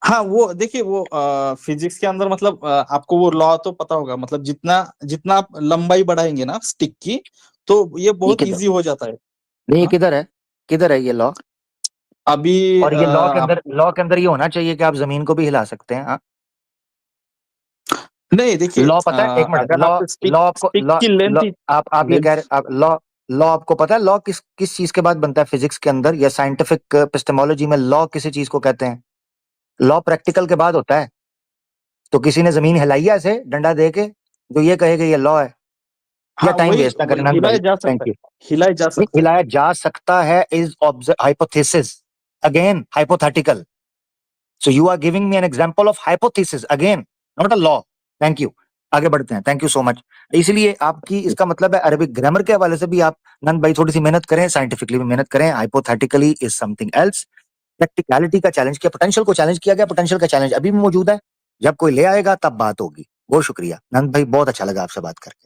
हाँ, वो देखिए, वो फिजिक्स के अंदर मतलब आपको वो लॉ तो पता होगा, मतलब जितना जितना आप लंबाई बढ़ाएंगे ना स्टिक की, तो ये ये बहुत किधर, इजी हो जाता है। नहीं ये हाँ, किधर है, किधर है ये लॉ? अभी और ये लॉ के आप अंदर, लॉ के अंदर ये होना चाहिए कि आप जमीन को भी हिला सकते हैं, हाँ? नहीं, देखिए, लॉ पता है, एक मिनट, अगर लॉ, आप स्टिक लॉ आपको स्टिक लॉ, की लॉ, लेंथ आप ये लेंथ कह रहे, आप लॉ, लॉ आपको पता है लॉ किस किस चीज के बाद बनता है फिजिक्स के अंदर, या साइंटिफिक एपिस्टेमोलॉजी में लॉ किसी चीज को कहते हैं? लॉ प्रैक्टिकल के बाद होता है। तो किसी ने जमीन हिलाई है ऐसे डंडा दे के, जो ये कहे कि ये लॉ है? या हाँ, टाइम वही वेस्ट ना वही करें नंद हिलाया भाई, जा थैंक सकता यू। है, हिलाया जा नहीं सकता है। हिलाया जा सकता है is hypothesis, again hypothetical, so you are giving me an example of hypothesis again, not a law. Thank you, आगे बढ़ते हैं, थैंक यू सो मच। इसलिए आपकी, इसका मतलब है अरबिक ग्रामर के हवाले से भी आप नंद भाई थोड़ी सी मेहनत करें, साइंटिफिकली भी मेहनत करें, hypothetically is something else. Practicality का चैलेंज किया, पोटेंशियल को चैलेंज किया गया, पोटेंशियल का चैलेंज अभी भी मौजूद है, जब कोई ले आएगा तब बात होगी। बहुत शुक्रिया नंद भाई, बहुत अच्छा लगा आपसे बात करके।